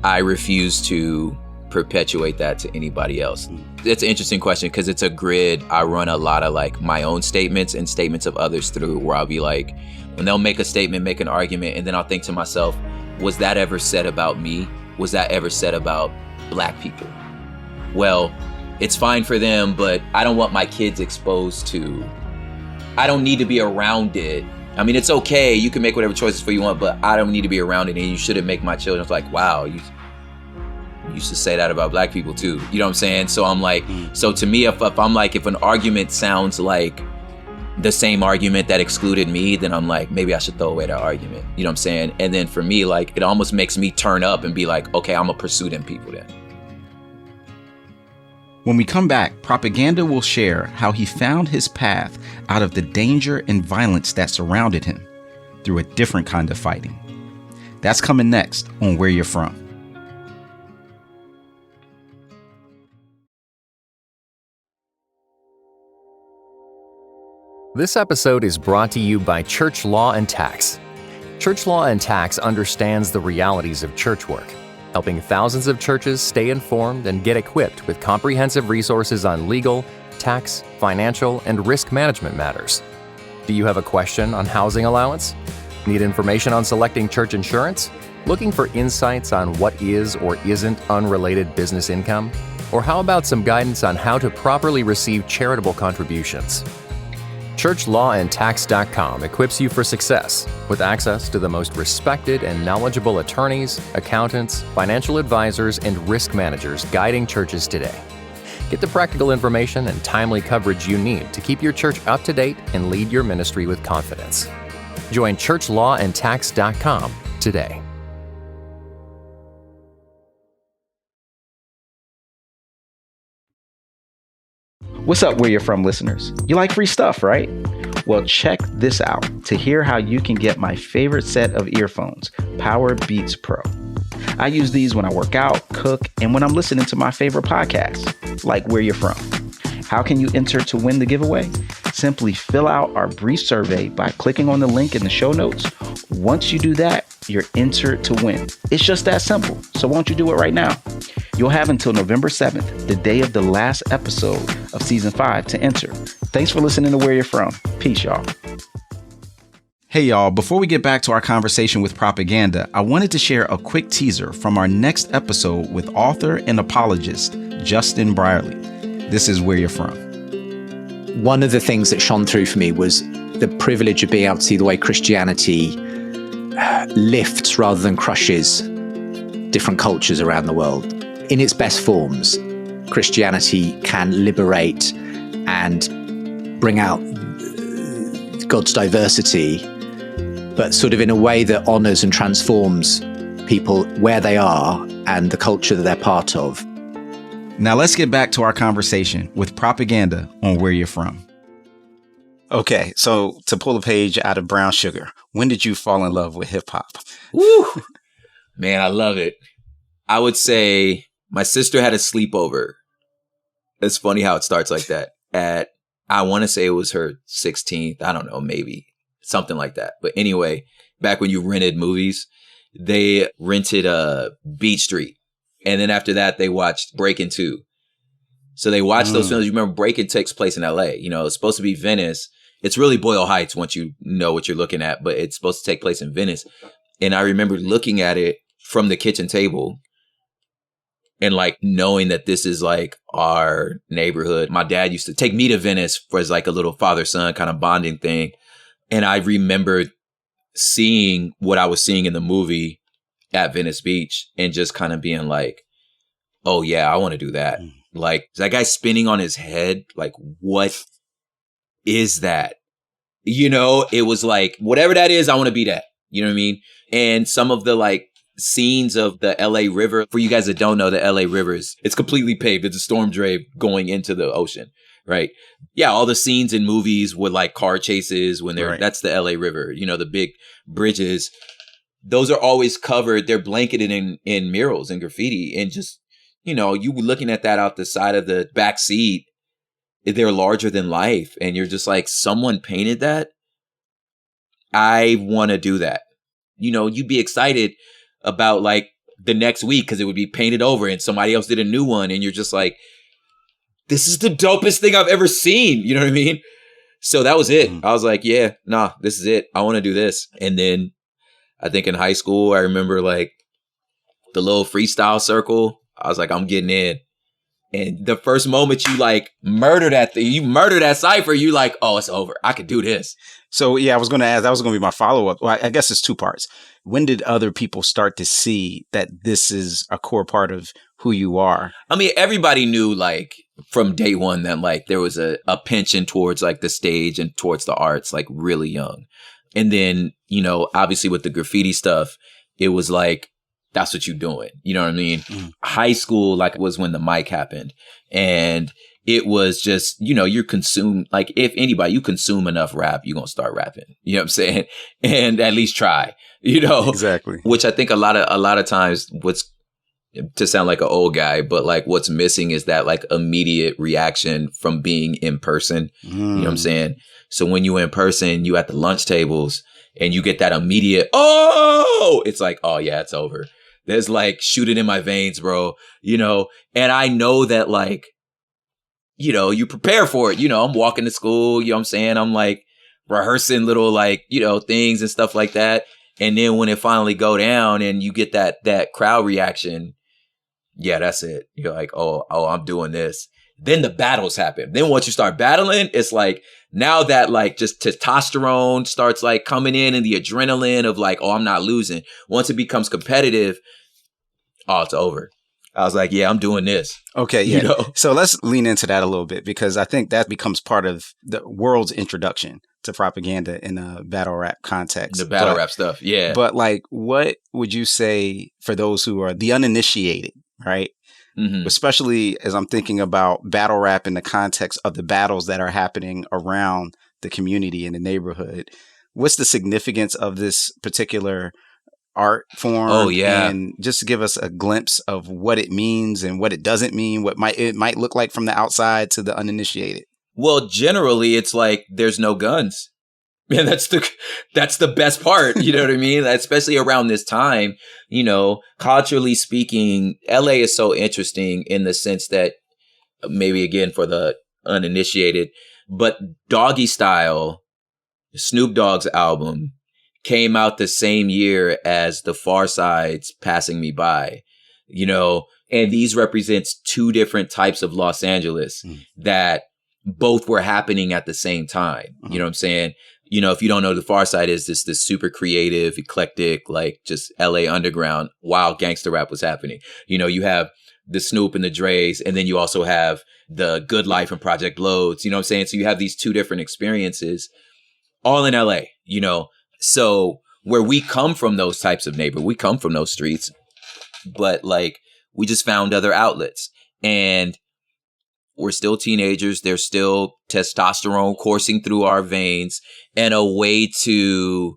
I refuse to perpetuate that to anybody else. It's an interesting question because it's a grid. I run a lot of like my own statements and statements of others through, where I'll be like, when they'll make a statement, make an argument, and then I'll think to myself, was that ever said about me? Was that ever said about Black people? Well, it's fine for them, but I don't want my kids exposed to, I don't need to be around it. I mean, it's okay. You can make whatever choices for you want, but I don't need to be around it. And you shouldn't make my children like, wow, you used to say that about Black people too. You know what I'm saying? So I'm like, so to me, if I'm like, if an argument sounds like the same argument that excluded me, then I'm like, maybe I should throw away that argument. You know what I'm saying? And then for me, like, it almost makes me turn up and be like, okay, I'm gonna pursue them people then. When we come back, Propaganda will share how he found his path out of the danger and violence that surrounded him through a different kind of fighting. That's coming next on Where You're From. This episode is brought to you by Church Law and Tax. Church Law and Tax understands the realities of church work, helping thousands of churches stay informed and get equipped with comprehensive resources on legal, tax, financial, and risk management matters. Do you have a question on housing allowance? Need information on selecting church insurance? Looking for insights on what is or isn't unrelated business income? Or how about some guidance on how to properly receive charitable contributions? ChurchLawAndTax.com equips you for success with access to the most respected and knowledgeable attorneys, accountants, financial advisors, and risk managers guiding churches today. Get the practical information and timely coverage you need to keep your church up to date and lead your ministry with confidence. Join ChurchLawAndTax.com today. What's up, Where You're From listeners? You like free stuff, right? Well, check this out to hear how you can get my favorite set of earphones, Power Beats Pro. I use these when I work out, cook, and when I'm listening to my favorite podcasts, like Where You're From. How can you enter to win the giveaway? Simply fill out our brief survey by clicking on the link in the show notes. Once you do that, you're entered to win. It's just that simple. So won't you do it right now? You'll have until November 7th, the day of the last episode of season 5, to enter. Thanks for listening to Where You're From. Peace, y'all. Hey, y'all. Before we get back to our conversation with Propaganda, I wanted to share a quick teaser from our next episode with author and apologist Justin Brierley. This is Where You're From. One of the things that shone through for me was the privilege of being able to see the way Christianity lifts rather than crushes different cultures around the world. In its best forms, Christianity can liberate and bring out God's diversity, but sort of in a way that honors and transforms people where they are and the culture that they're part of. Now let's get back to our conversation with Propaganda on Where You're From. Okay, so to pull a page out of Brown Sugar, when did you fall in love with hip hop? Woo! Man, I love it. I would say my sister had a sleepover. It's funny how it starts like that. I want to say it was her 16th. I don't know, maybe something like that. But anyway, back when you rented movies, they rented Beat Street. And then after that, they watched Breakin' 2. So they watched those films. You remember Breakin' takes place in LA. You know, it's supposed to be Venice. It's really Boyle Heights once you know what you're looking at, but it's supposed to take place in Venice. And I remember looking at it from the kitchen table and like knowing that this is like our neighborhood. My dad used to take me to Venice for as like a little father-son kind of bonding thing. And I remember seeing what I was seeing in the movie at Venice Beach and just kind of being like, oh yeah, I want to do that. Like that guy spinning on his head. Like, what is that? You know, it was like, whatever that is, I want to be that. You know what I mean? And some of the like scenes of the LA River, for you guys that don't know, the LA River it's completely paved. It's a storm drain going into the ocean, right? Yeah, all the scenes in movies with like car chases when they're, that's the LA River, you know, the big bridges. Those are always covered. They're blanketed in murals and graffiti. And just, you know, you were looking at that out the side of the back seat. They're larger than life. And you're just like, someone painted that. I want to do that. You know, you'd be excited about like the next week because it would be painted over and somebody else did a new one. And you're just like, this is the dopest thing I've ever seen. You know what I mean? So that was it. I was like, yeah, nah, this is it. I want to do this. And then I think in high school, I remember like the little freestyle circle. I was like, I'm getting in. And the first moment you like murder that thing, you murder that cipher, you like, oh, it's over. I could do this. So, yeah, I was going to ask, that was going to be my follow-up. Well, I guess it's two parts. When did other people start to see that this is a core part of who you are? I mean, everybody knew like from day one that like there was a penchant towards like the stage and towards the arts, like really young. And then, you know, obviously with the graffiti stuff, it was like, that's what you're doing. You know what I mean? High school, like, was when the mic happened. And it was just, you know, you're consumed. Like, if anybody, you consume enough rap, you're going to start rapping. You know what I'm saying? And at least try, you know? Exactly. Which I think a lot of times to sound like an old guy, but like what's missing is that like immediate reaction from being in person. You know what I'm saying? So when you in person, you at the lunch tables and you get that immediate, oh, it's like, oh yeah, it's over. There's like shoot it in my veins, bro, you know? And I know that like, you know, you prepare for it. You know, I'm walking to school, you know what I'm saying? I'm like rehearsing little like, you know, things and stuff like that. And then when it finally go down and you get that crowd reaction, yeah, that's it. You're like, oh, I'm doing this. Then the battles happen. Then once you start battling, it's like now that like just testosterone starts like coming in and the adrenaline of like, oh, I'm not losing. Once it becomes competitive, oh, it's over. I was like, yeah, I'm doing this. Okay, yeah. You know? So let's lean into that a little bit because I think that becomes part of the world's introduction to propaganda in a battle rap context. The battle rap stuff, yeah. But like, what would you say for those who are the uninitiated, right? Mm-hmm. Especially as I'm thinking about battle rap in the context of the battles that are happening around the community and the neighborhood. What's the significance of this particular art form? Oh, yeah. And just give us a glimpse of what it means and what it doesn't mean, what it might look like from the outside to the uninitiated. Well, generally, it's like there's no guns. And that's the best part, you know what I mean? Especially around this time, you know, culturally speaking, LA is so interesting in the sense that maybe again for the uninitiated, but Doggy Style, Snoop Dogg's album, came out the same year as the Far Side's Passing Me By, you know, and these represents two different types of Los Angeles that both were happening at the same time. You know what I'm saying? You know, if you don't know, the Far Side is this super creative, eclectic, like just LA underground, wild gangster rap was happening. You know, you have the Snoop and the Dre's, and then you also have the Good Life and Project Loads, you know what I'm saying? So you have these two different experiences all in LA, you know? So where we come from those types of neighborhoods, we come from those streets, but like we just found other outlets and we're still teenagers. There's still testosterone coursing through our veins and a way to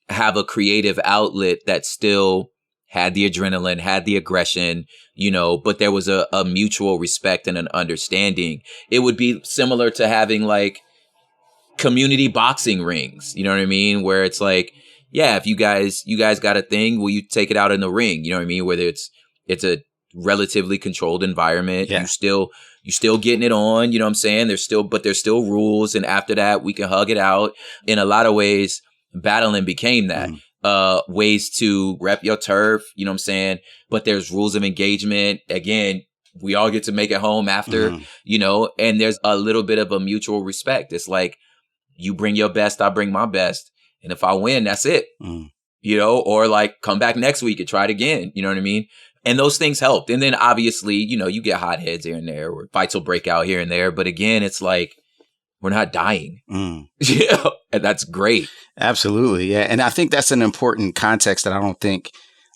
have a creative outlet that still had the adrenaline, had the aggression, you know, but there was a mutual respect and an understanding. It would be similar to having like community boxing rings, you know what I mean? Where it's like, yeah, if you guys got a thing, will you take it out in the ring? You know what I mean? Whether it's a relatively controlled environment, yeah. You still getting it on, you know what I'm saying? There's still rules. And after that, we can hug it out. In a lot of ways, battling became that. Ways to rep your turf, you know what I'm saying? But there's rules of engagement. Again, we all get to make it home after, you know, and there's a little bit of a mutual respect. It's like, you bring your best, I bring my best. And if I win, that's it, you know, or like come back next week and try it again. You know what I mean? And those things helped. And then obviously, you know, you get hotheads here and there or fights will break out here and there. But again, it's like, we're not dying. You know? And that's great. Absolutely. Yeah. And I think that's an important context that I don't think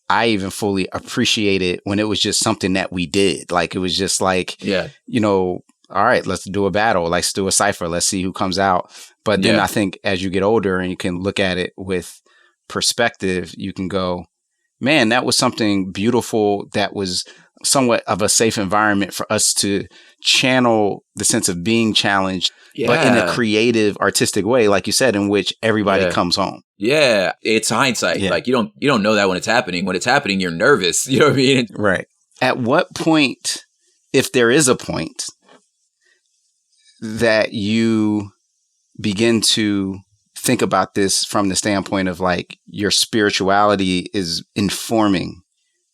I even fully appreciated when it was just something that we did. Like, it was just like, you know, all right, let's do a battle. Let's do a cipher. Let's see who comes out. But then I think as you get older and you can look at it with perspective, you can go, man, that was something beautiful that was somewhat of a safe environment for us to channel the sense of being challenged, but in a creative, artistic way, like you said, in which everybody comes home. Yeah, it's hindsight. Yeah. Like you don't know that when it's happening. When it's happening, you're nervous. You know what I mean? Right. At what point, if there is a point, that you begin to think about this from the standpoint of like your spirituality is informing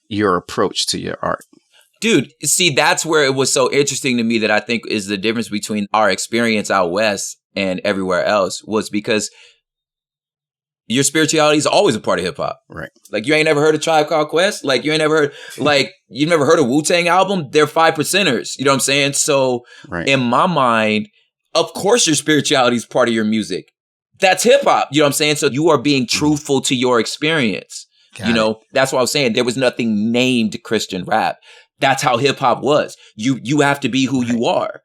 your approach to your art? Dude, see, that's where it was so interesting to me that I think is the difference between our experience out west and everywhere else was because your spirituality is always a part of hip hop. Right. Like you ain't never heard of Tribe Called Quest? Like you ain't never heard, like you never heard a Wu-Tang album? They're 5%ers. You know what I'm saying? So in my mind, of course your spirituality is part of your music. That's hip hop. You know what I'm saying? So you are being truthful to your experience. That's what I was saying. There was nothing named Christian rap. That's how hip hop was. You have to be who you are.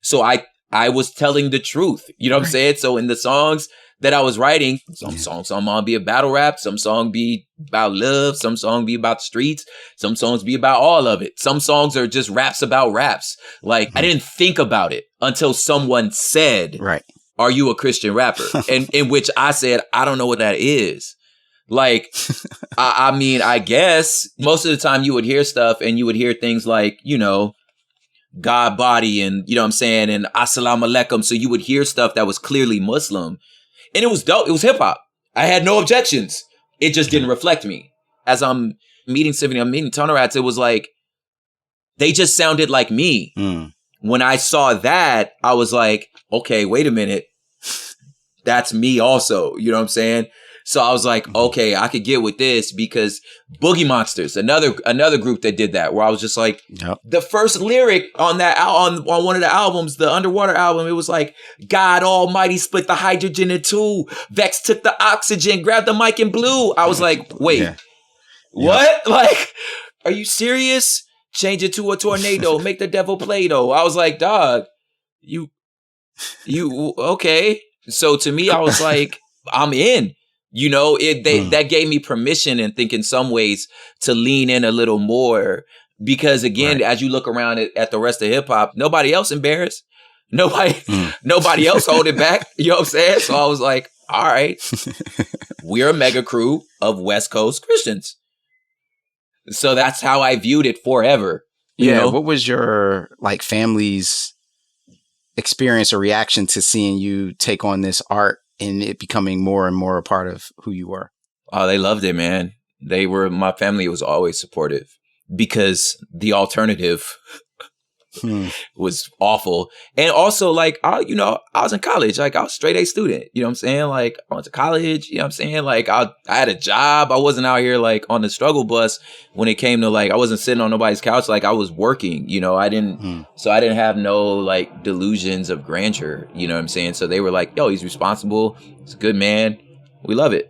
So I was telling the truth. You know what I'm saying? So in the songs that I was writing, some song be a battle rap, some song be about love, some song be about the streets, some songs be about all of it. Some songs are just raps about raps. Like I didn't think about it until someone said, "Are you a Christian rapper?" And in which I said, "I don't know what that is." Like, I mean, I guess most of the time you would hear stuff and you would hear things like, God body and, you know what I'm saying, and assalamu alaikum. So you would hear stuff that was clearly Muslim and it was dope. It was hip hop. I had no objections. It just didn't reflect me. As I'm meeting Symphony, I'm meeting Tunnel Rats, it was like, they just sounded like me. When I saw that, I was like, okay, wait a minute. That's me also. You know what I'm saying? So I was like, okay, I could get with this because Boogie Monsters, another group that did that, where I was just like, the first lyric on that on one of the albums, the Underwater album, it was like, God Almighty split the hydrogen in two. Vex took the oxygen, grabbed the mic and blew. I was like, wait, what? Like, are you serious? Change it to a tornado, make the devil Play-Doh. I was like, dog, you okay? So to me, I was like, I'm in. That gave me permission and think in some ways to lean in a little more because again, as you look around at the rest of hip hop, nobody else embarrassed. Nobody else holding back. You know what I'm saying? So I was like, all right, we're a mega crew of West Coast Christians. So that's how I viewed it forever. You know? What was your family's experience or reaction to seeing you take on this art and it becoming more and more a part of who you were? Oh, they loved it, man. My family was always supportive because the alternative was awful. And also I was in college, I was a straight A student, you know what I'm saying? I went to college, you know what I'm saying? I had a job. I wasn't out here on the struggle bus when it came to I wasn't sitting on nobody's couch. I was working, I didn't have no delusions of grandeur, you know what I'm saying? So they were like, yo, he's responsible. He's a good man. We love it.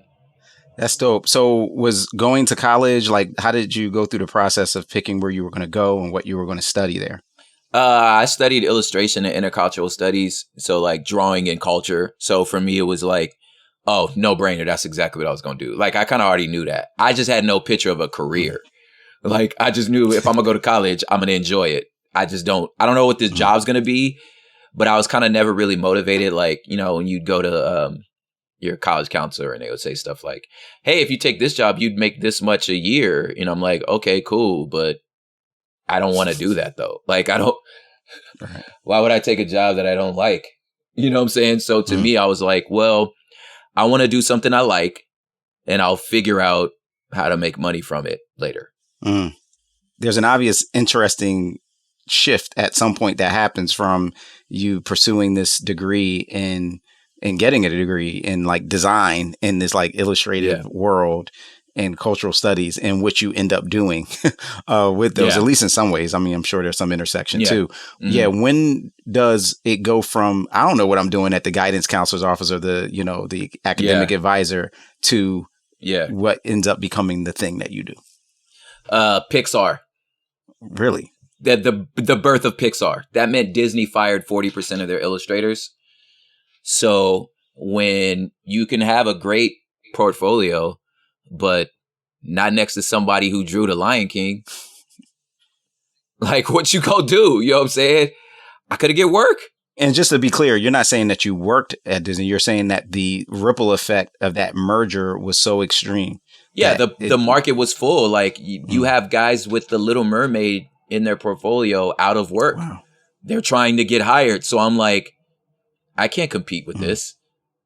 That's dope. So was going to college, how did you go through the process of picking where you were going to go and what you were going to study there? I studied illustration and intercultural studies. So drawing and culture. So for me, it was oh, no brainer. That's exactly what I was going to do. I kind of already knew that. I just had no picture of a career. I just knew if I'm going to go to college, I'm going to enjoy it. I don't know what this job's going to be, but I was kind of never really motivated. When you'd go to your college counselor and they would say stuff like, hey, if you take this job, you'd make this much a year. And I'm like, okay, cool. But I don't want to do that though. Why would I take a job that I don't like? You know what I'm saying? So to me, I was like, well, I want to do something I like and I'll figure out how to make money from it later. There's an obvious, interesting shift at some point that happens from you pursuing this degree and getting a degree in design in this illustrative world and cultural studies, and what you end up doing with those, at least in some ways. I mean, I'm sure there's some intersection too. When does it go from, I don't know what I'm doing at the guidance counselor's office or the academic advisor to what ends up becoming the thing that you do? Pixar. Really? The birth of Pixar. That meant Disney fired 40% of their illustrators. So when you can have a great portfolio, but not next to somebody who drew The Lion King, Like, what you gonna do? You know what I'm saying? I could have get work. And just to be clear, you're not saying that you worked at Disney. You're saying that the ripple effect of that merger was so extreme. Yeah, the market was full. Like, you have guys with The Little Mermaid in their portfolio out of work. Wow. They're trying to get hired. So I'm like, I can't compete with this,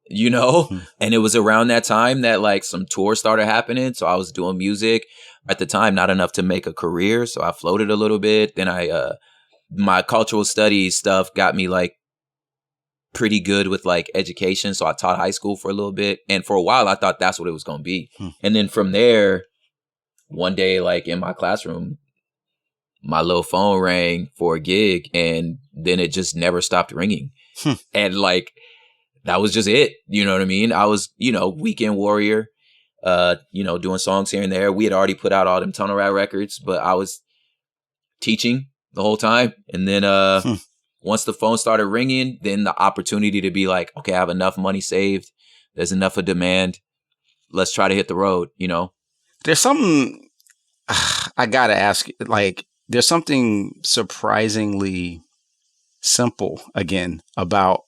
you know? And it was around that time that like some tours started happening. So I was doing music at the time, not enough to make a career. So I floated a little bit. Then my cultural studies stuff got me like pretty good with like education. So I taught high school for a little bit. And for a while, I thought that's what it was going to be. And then from there, one day, like in my classroom, my little phone rang for a gig, and then it just never stopped ringing. And like, that was just it. You know what I mean? I was, weekend warrior, doing songs here and there. We had already put out all them Tunnel Rat records, but I was teaching the whole time. And then once the phone started ringing, then the opportunity to be like, okay, I have enough money saved. There's enough of demand. Let's try to hit the road, There's something I got to ask, like, there's something surprisingly simple, again, about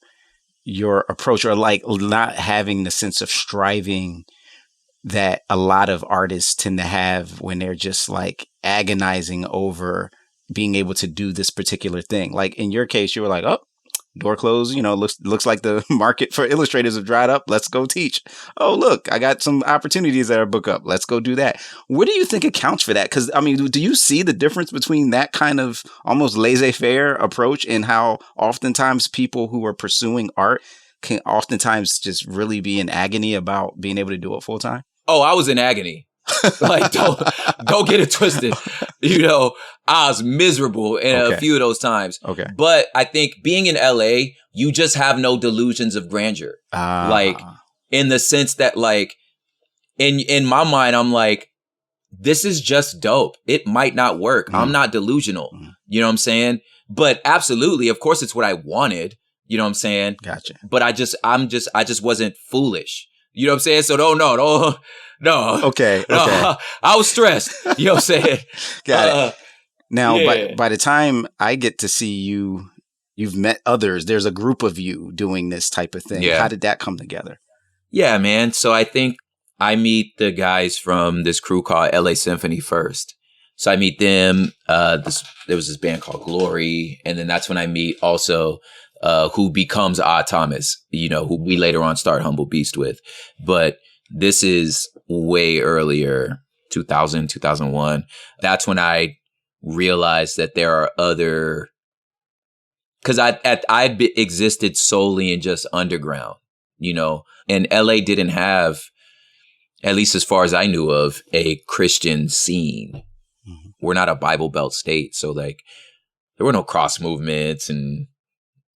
your approach, or like not having the sense of striving that a lot of artists tend to have when they're just like agonizing over being able to do this particular thing. Like in your case, you were like, oh, door closed, looks like the market for illustrators have dried up. Let's go teach. Oh, look, I got some opportunities that are booked up. Let's go do that. What do you think accounts for that? Because, I mean, do you see the difference between that kind of almost laissez-faire approach and how oftentimes people who are pursuing art can oftentimes just really be in agony about being able to do it full time? Oh, I was in agony. Like, don't get it twisted. I was miserable in a few of those times. Okay. But I think being in LA, you just have no delusions of grandeur. Like, in the sense that, like, in my mind, I'm like, this is just dope. It might not work. I'm not delusional. You know what I'm saying? But absolutely, of course, it's what I wanted. You know what I'm saying? Gotcha. But I just wasn't foolish. You know what I'm saying? So no. Okay. I was stressed. You know what I'm saying? Got it. Now, by the time I get to see you, you've met others. There's a group of you doing this type of thing. Yeah. How did that come together? Yeah, man. So I think I meet the guys from this crew called LA Symphony first. So I meet them. There was this band called Glory. And then that's when I meet also who becomes Odd Thomas, who we later on start Humble Beast with. But this is way earlier, 2000, 2001. That's when I realized that there are other, because I'd existed solely in just underground, and LA didn't have, at least as far as I knew of, a Christian scene. Mm-hmm. We're not a Bible Belt state, so like there were no cross movements and.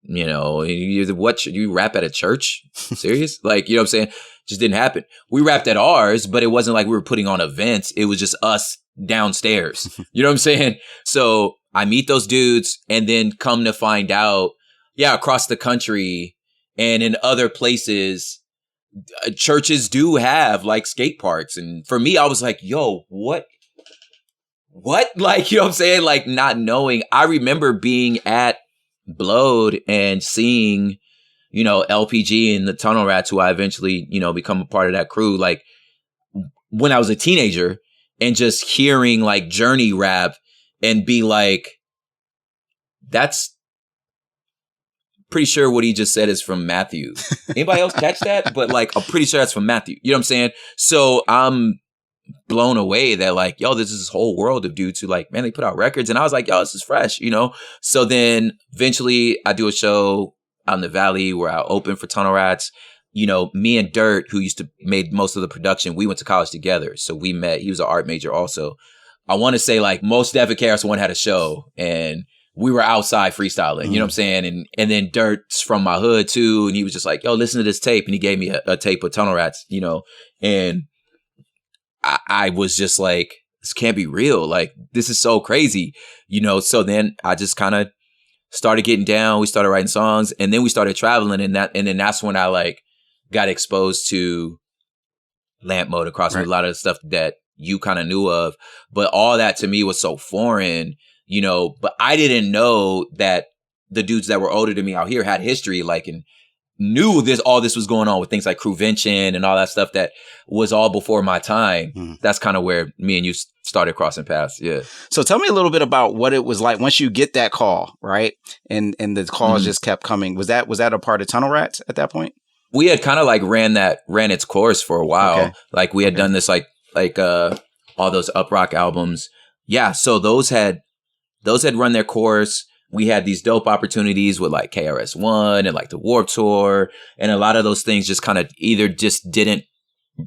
You rap at a church? Serious? Like, you know what I'm saying? Just didn't happen. We rapped at ours, but it wasn't like we were putting on events. It was just us downstairs. You know what I'm saying? So I meet those dudes and then come to find out, across the country and in other places, churches do have like skate parks. And for me, I was like, yo, what? Like, you know what I'm saying? Like not knowing. I remember being at Blowed and seeing, LPG and the Tunnel Rats, who I eventually, become a part of that crew, like when I was a teenager, and just hearing like Journey rap and be like, that's pretty sure what he just said is from Matthew. Anybody else catch that? But like, I'm pretty sure that's from Matthew. You know what I'm saying? So I'm blown away that like, yo, this is this whole world of dudes who like, man, they put out records. And I was like, yo, this is fresh, So then eventually I do a show out in the Valley where I open for Tunnel Rats. Me and Dirt, who used to made most of the production, we went to college together. So we met. He was an art major also. I want to say like Most Def and KRS-One had a show and we were outside freestyling, you know what I'm saying? And then Dirt's from my hood too. And he was just like, yo, listen to this tape. And he gave me a tape of Tunnel Rats, and I was just like, this can't be real. Like, this is so crazy, So then I just kind of started getting down. We started writing songs and then we started traveling and then that's when I like got exposed to Lamp Mode across a lot of the stuff that you kind of knew of. But all that to me was so foreign you know, but I didn't know that the dudes that were older than me out here had history, like, and knew all this was going on with things like crewvention and all that stuff that was all before my time. That's kind of where me and you started crossing paths. Yeah. So tell me a little bit about what it was like once you get that call, right? And the calls just kept coming. Was that a part of Tunnel Rats at that point? We had kind of like ran its course for a while. Okay. Like we had done this like all those Up Rock albums. Yeah. So those had run their course. We had these dope opportunities with like KRS-One and like the Warped Tour, and a lot of those things just kind of either just didn't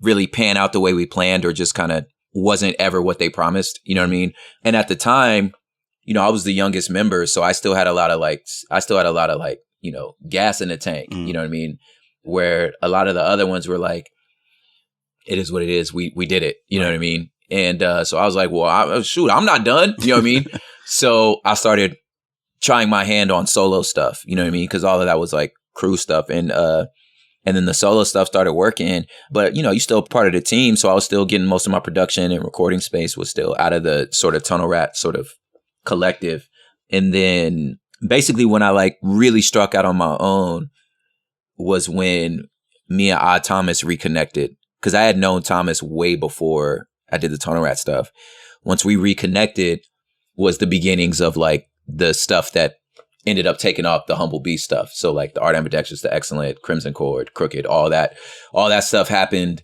really pan out the way we planned, or just kind of wasn't ever what they promised. You know what I mean? And at the time, you know, I was the youngest member, so I still had a lot of you know, gas in the tank. You know what I mean? Where a lot of the other ones were like, it is what it is. We did it. You know what I mean? And so I was like, well, I'm not done. You know what I mean? So I started trying my hand on solo stuff, you know what I mean? Because all of that was like crew stuff, and then the solo stuff started working. But you know, you're still part of the team, so I was still getting most of my production and recording space was still out of the sort of Tunnel Rat sort of collective. And then basically when I like really struck out on my own was when me and Odd Thomas reconnected, because I had known Thomas way before I did the Tunnel Rat stuff. Once we reconnected was the beginnings of like the stuff that ended up taking off, the Humble Beast stuff. So like the Art Ambidextrous, the Excellent, Crimson Chord, Crooked, all that stuff happened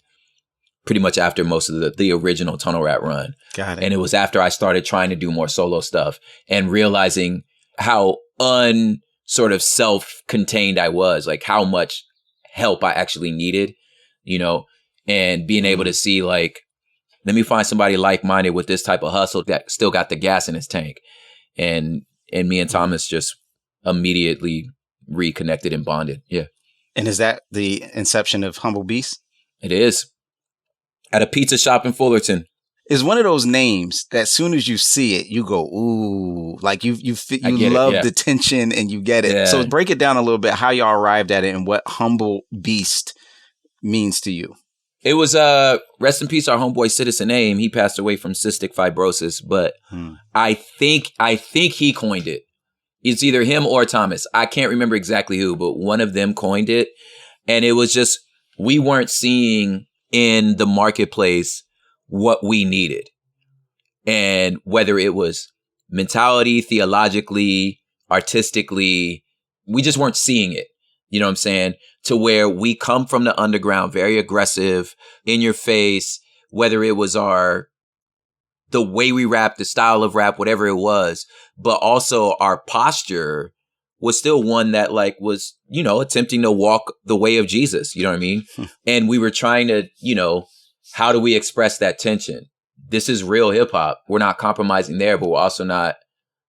pretty much after most of the original Tunnel Rat run. Got it. And it was after I started trying to do more solo stuff and realizing how sort of self-contained I was, like how much help I actually needed, you know, and being able to see like, let me find somebody like-minded with this type of hustle that still got the gas in his tank. And me and Thomas just immediately reconnected and bonded. Yeah. And is that the inception of Humble Beast? It is. At a pizza shop in Fullerton. Is one of those names that as soon as you see it, you go, ooh, like you love the tension and you get it. Yeah. So break it down a little bit, how y'all arrived at it and what Humble Beast means to you. It was rest in peace, our homeboy Citizen Aim. He passed away from cystic fibrosis, but I think he coined it. It's either him or Thomas. I can't remember exactly who, but one of them coined it. And it was just, we weren't seeing in the marketplace what we needed. And whether it was mentality, theologically, artistically, we just weren't seeing it. You know what I'm saying? To where we come from the underground, very aggressive, in your face, whether it was the way we rap, the style of rap, whatever it was, but also our posture was still one that like was, you know, attempting to walk the way of Jesus. You know what I mean? And we were trying to, you know, how do we express that tension? This is real hip hop. We're not compromising there, but we're also not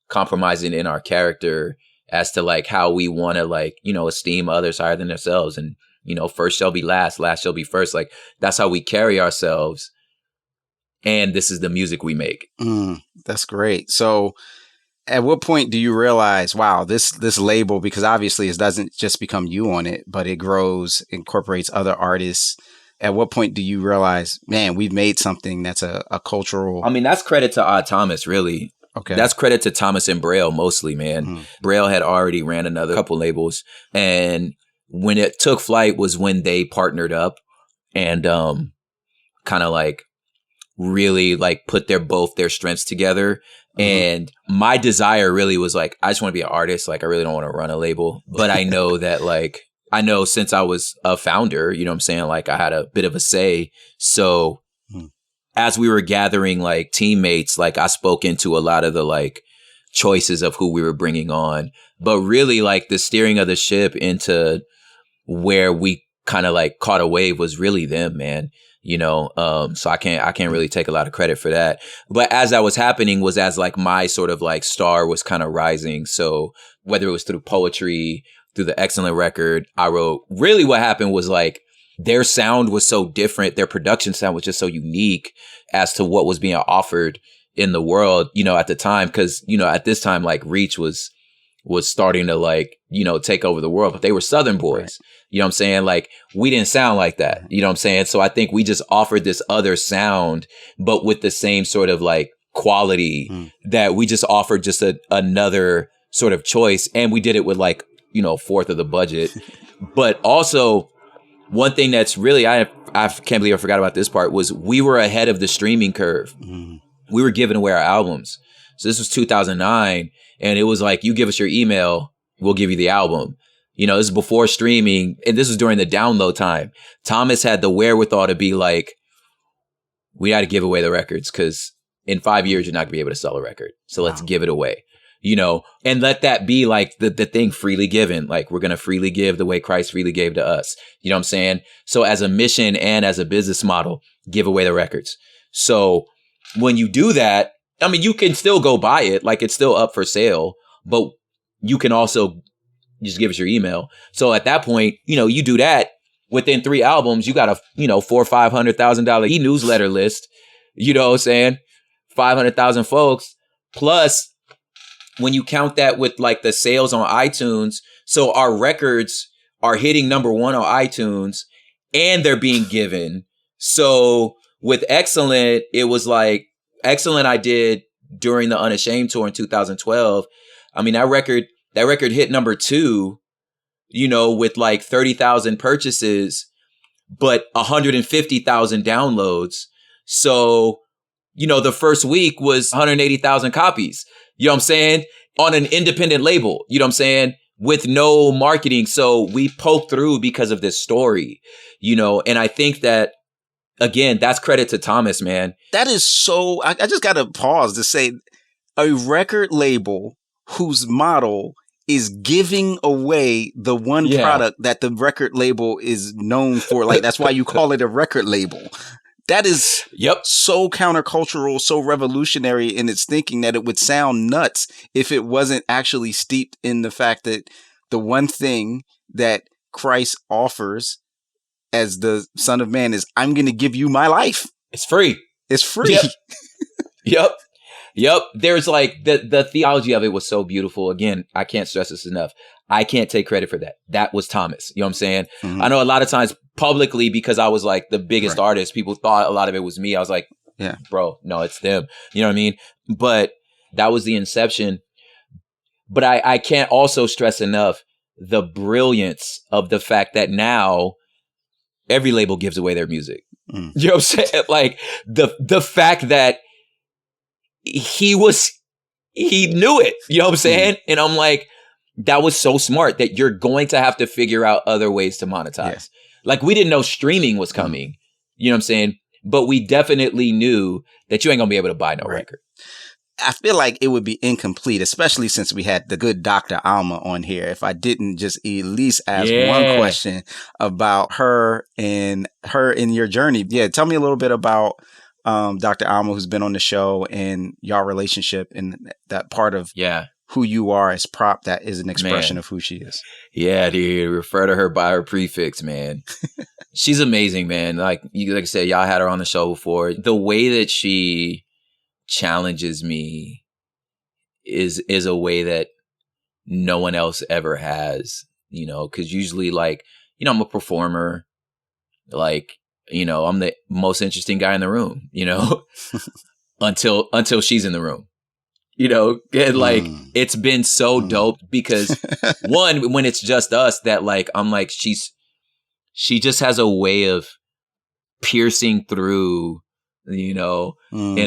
compromising in our character as to like how we want to like, you know, esteem others higher than ourselves. And, you know, first shall be last, last shall be first. Like that's how we carry ourselves. And this is the music we make. That's great. So at what point do you realize, wow, this label, because obviously it doesn't just become you on it, but it grows, incorporates other artists. At what point do you realize, man, we've made something that's a cultural... I mean, that's credit to Odd Thomas, really. Okay. That's credit to Thomas and Braille mostly, man. Braille had already ran another couple labels. And when it took flight was when they partnered up and kind of like really like put both their strengths together. And my desire really was like, I just want to be an artist. Like, I really don't want to run a label. But I know that like, since I was a founder, you know what I'm saying? Like I had a bit of a say. So as we were gathering like teammates, like I spoke into a lot of the like choices of who we were bringing on, but really like the steering of the ship into where we kind of like caught a wave was really them, man. You know, so I can't really take a lot of credit for that. But as that was happening was as like my sort of like star was kind of rising. So whether it was through poetry, through the Excellent record I wrote, really what happened was like their sound was so different. Their production sound was just so unique as to what was being offered in the world, you know, at the time. Cause, you know, at this time, like Reach was starting to like, you know, take over the world, but they were Southern boys. Right. You know what I'm saying? Like we didn't sound like that. You know what I'm saying? So I think we just offered this other sound, but with the same sort of like quality that we just offered just another sort of choice. And we did it with like, a fourth of the budget. But also one thing that's really, I can't believe I forgot about this part, was we were ahead of the streaming curve. We were giving away our albums. So this was 2009. And it was like, you give us your email, we'll give you the album. This is before streaming. And this was during the download time. Thomas had the wherewithal to be like, we got to give away the records because in 5 years, you're not going to be able to sell a record. So let's give it away, and let that be like the thing freely given. Like we're going to freely give the way Christ freely gave to us. You know what I'm saying? So as a mission and as a business model, give away the records. So when you do that, I mean, you can still go buy it. Like it's still up for sale, but you can also just give us your email. So at that point, you do that. Within 3 albums, you got a, $400,000 or $500,000 e-newsletter list. You know what I'm saying? 500,000 folks. Plus, when you count that with like the sales on iTunes, so our records are hitting number 1 on iTunes and they're being given. So with Excellent, it was like Excellent I did during the Unashamed tour in 2012. I mean, that record hit number 2, with like 30,000 purchases, but 150,000 downloads. So, the first week was 180,000 copies, you know what I'm saying? On an independent label, you know what I'm saying? With no marketing. So we poked through because of this story, and I think that, again, that's credit to Thomas, man. That is so, I just got to pause to say a record label whose model is giving away the one product that the record label is known for. Like, that's why you call it a record label. That is so countercultural, so revolutionary in its thinking that it would sound nuts if it wasn't actually steeped in the fact that the one thing that Christ offers as the Son of Man is, I'm going to give you my life. It's free. It's free. Yep. There's like the theology of it was so beautiful. Again, I can't stress this enough. I can't take credit for that. That was Thomas. You know what I'm saying? I know a lot of times publicly, because I was like the biggest artist, people thought a lot of it was me. I was like, bro, no, it's them. You know what I mean? But that was the inception. But I can't also stress enough the brilliance of the fact that now every label gives away their music. You know what I'm saying? Like the fact that he knew it, you know what I'm saying? And I'm like, that was so smart that you're going to have to figure out other ways to monetize. Like we didn't know streaming was coming, you know what I'm saying? But we definitely knew that you ain't gonna be able to buy no record. I feel like it would be incomplete, especially since we had the good Dr. Alma on here, if I didn't just at least ask one question about her and your journey. Yeah, tell me a little bit about Dr. Alma, who's been on the show, and your relationship and that part of who you are as prop that is an expression of who she is. Yeah, dude. Refer to her by her prefix, man. She's amazing, man. Like I said, y'all had her on the show before. The way that she challenges me is a way that no one else ever has, because usually I'm a performer. Like, I'm the most interesting guy in the room, until she's in the room. And it's been so dope because one, when it's just us, that like, I'm like, she just has a way of piercing through, in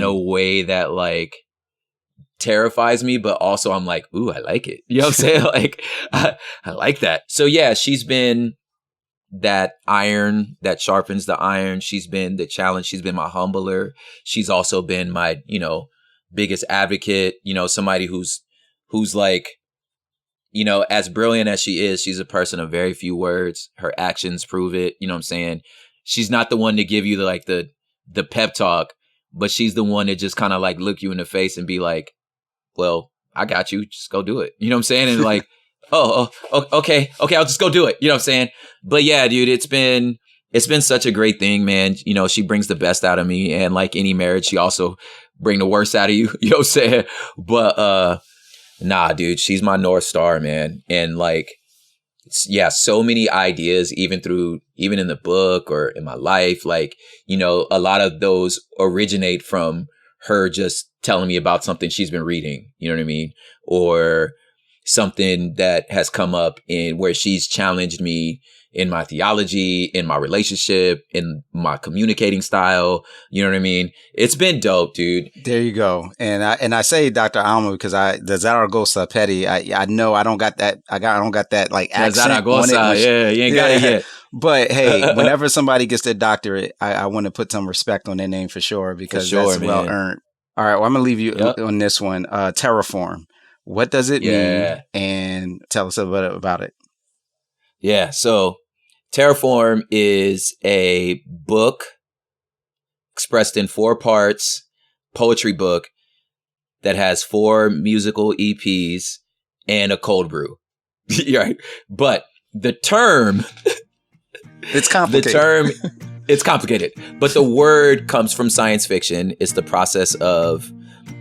a way that like terrifies me, but also I'm like, ooh, I like it. You know what I'm saying? Like, I like that. So yeah, she's been that iron that sharpens the iron. She's been the challenge. She's been my humbler. She's also been my, biggest advocate, somebody who's like, as brilliant as she is, she's a person of very few words. Her actions prove it. You know what I'm saying? She's not the one to give you the pep talk, but she's the one that just kind of like look you in the face and be like, well, I got you. Just go do it. You know what I'm saying? And like, okay, I'll just go do it. You know what I'm saying? But yeah, dude, it's been such a great thing, man. She brings the best out of me, and like any marriage, she also bring the worst out of you. You know what I'm saying? But nah, dude, she's my North Star, man. And like, so many ideas, even in the book or in my life, like, a lot of those originate from her just telling me about something she's been reading, you know what I mean? Or something that has come up in where she's challenged me in my theology, in my relationship, in my communicating style. You know what I mean? It's been dope, dude. There you go. And I say Dr. Alma because the Zaragoza Petty, I know I don't got that. I don't got that like accent Zaragoza, on it. yeah, you ain't got it yet. But hey, whenever somebody gets their doctorate, I want to put some respect on their name for sure, because that's man. Well earned. All right, well, I'm gonna leave you on this one. Terraform. What does it mean? And tell us a bit about it. Yeah. So Terraform is a book expressed in 4 parts, poetry book that has 4 musical EPs and a cold brew. Right. But the term, it's complicated. It's complicated, but the word comes from science fiction. It's the process of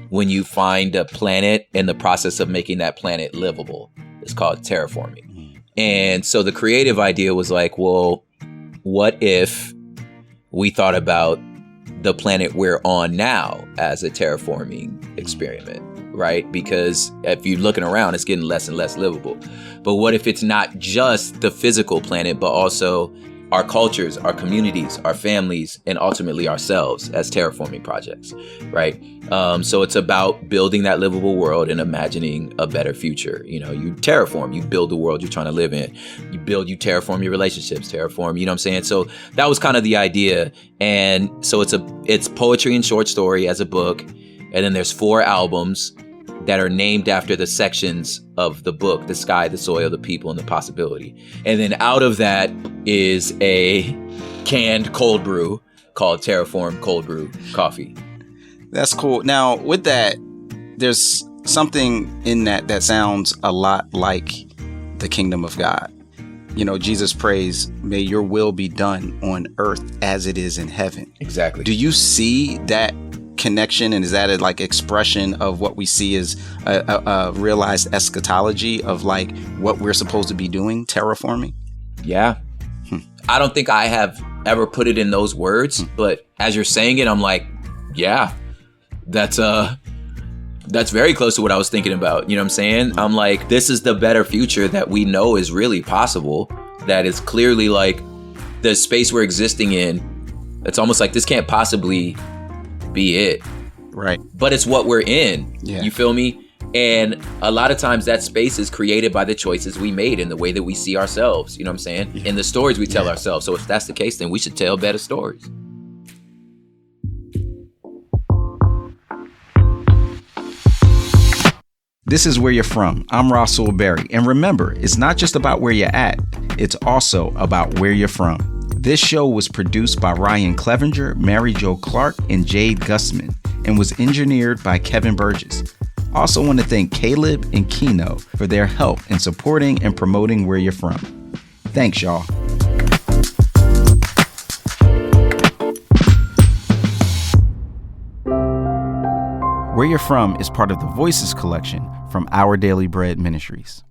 when you find a planet and the process of making that planet livable. It's called terraforming. And so the creative idea was like, well, what if we thought about the planet we're on now as a terraforming experiment, right? Because if you're looking around, it's getting less and less livable. But what if it's not just the physical planet, but also our cultures, our communities, our families, and ultimately ourselves as terraforming projects, right? So it's about building that livable world and imagining a better future. You know, you terraform, you build the world you're trying to live in. You terraform your relationships, terraform, you know what I'm saying? So that was kind of the idea. And so it's poetry and short story as a book. And then there's 4 albums that are named after the sections of the book: the sky, the soil, the people, and the possibility. And then out of that is a canned cold brew called Terraform Cold Brew Coffee. That's cool. Now, with that, there's something in that sounds a lot like the kingdom of God. You know, Jesus prays, may your will be done on earth as it is in heaven. Exactly. Do you see that connection, and is that a like expression of what we see as a realized eschatology of like what we're supposed to be doing, terraforming? Yeah. I don't think I have ever put it in those words, but as you're saying it, I'm like, yeah, that's very close to what I was thinking about. You know what I'm saying? I'm like, this is the better future that we know is really possible, that is clearly like the space we're existing in. It's almost like this can't possibly be it. Right. But it's what we're in. Yeah. You feel me? And a lot of times that space is created by the choices we made and the way that we see ourselves. You know what I'm saying? Yeah. And the stories we tell ourselves. So if that's the case, then we should tell better stories. This is Where You're From. I'm Rasul Berry. And remember, it's not just about where you're at. It's also about where you're from. This show was produced by Ryan Clevenger, Mary Jo Clark, and Jade Gusman, and was engineered by Kevin Burgess. Also want to thank Caleb and Keno for their help in supporting and promoting Where You're From. Thanks, y'all. Where You're From is part of the Voices collection from Our Daily Bread Ministries.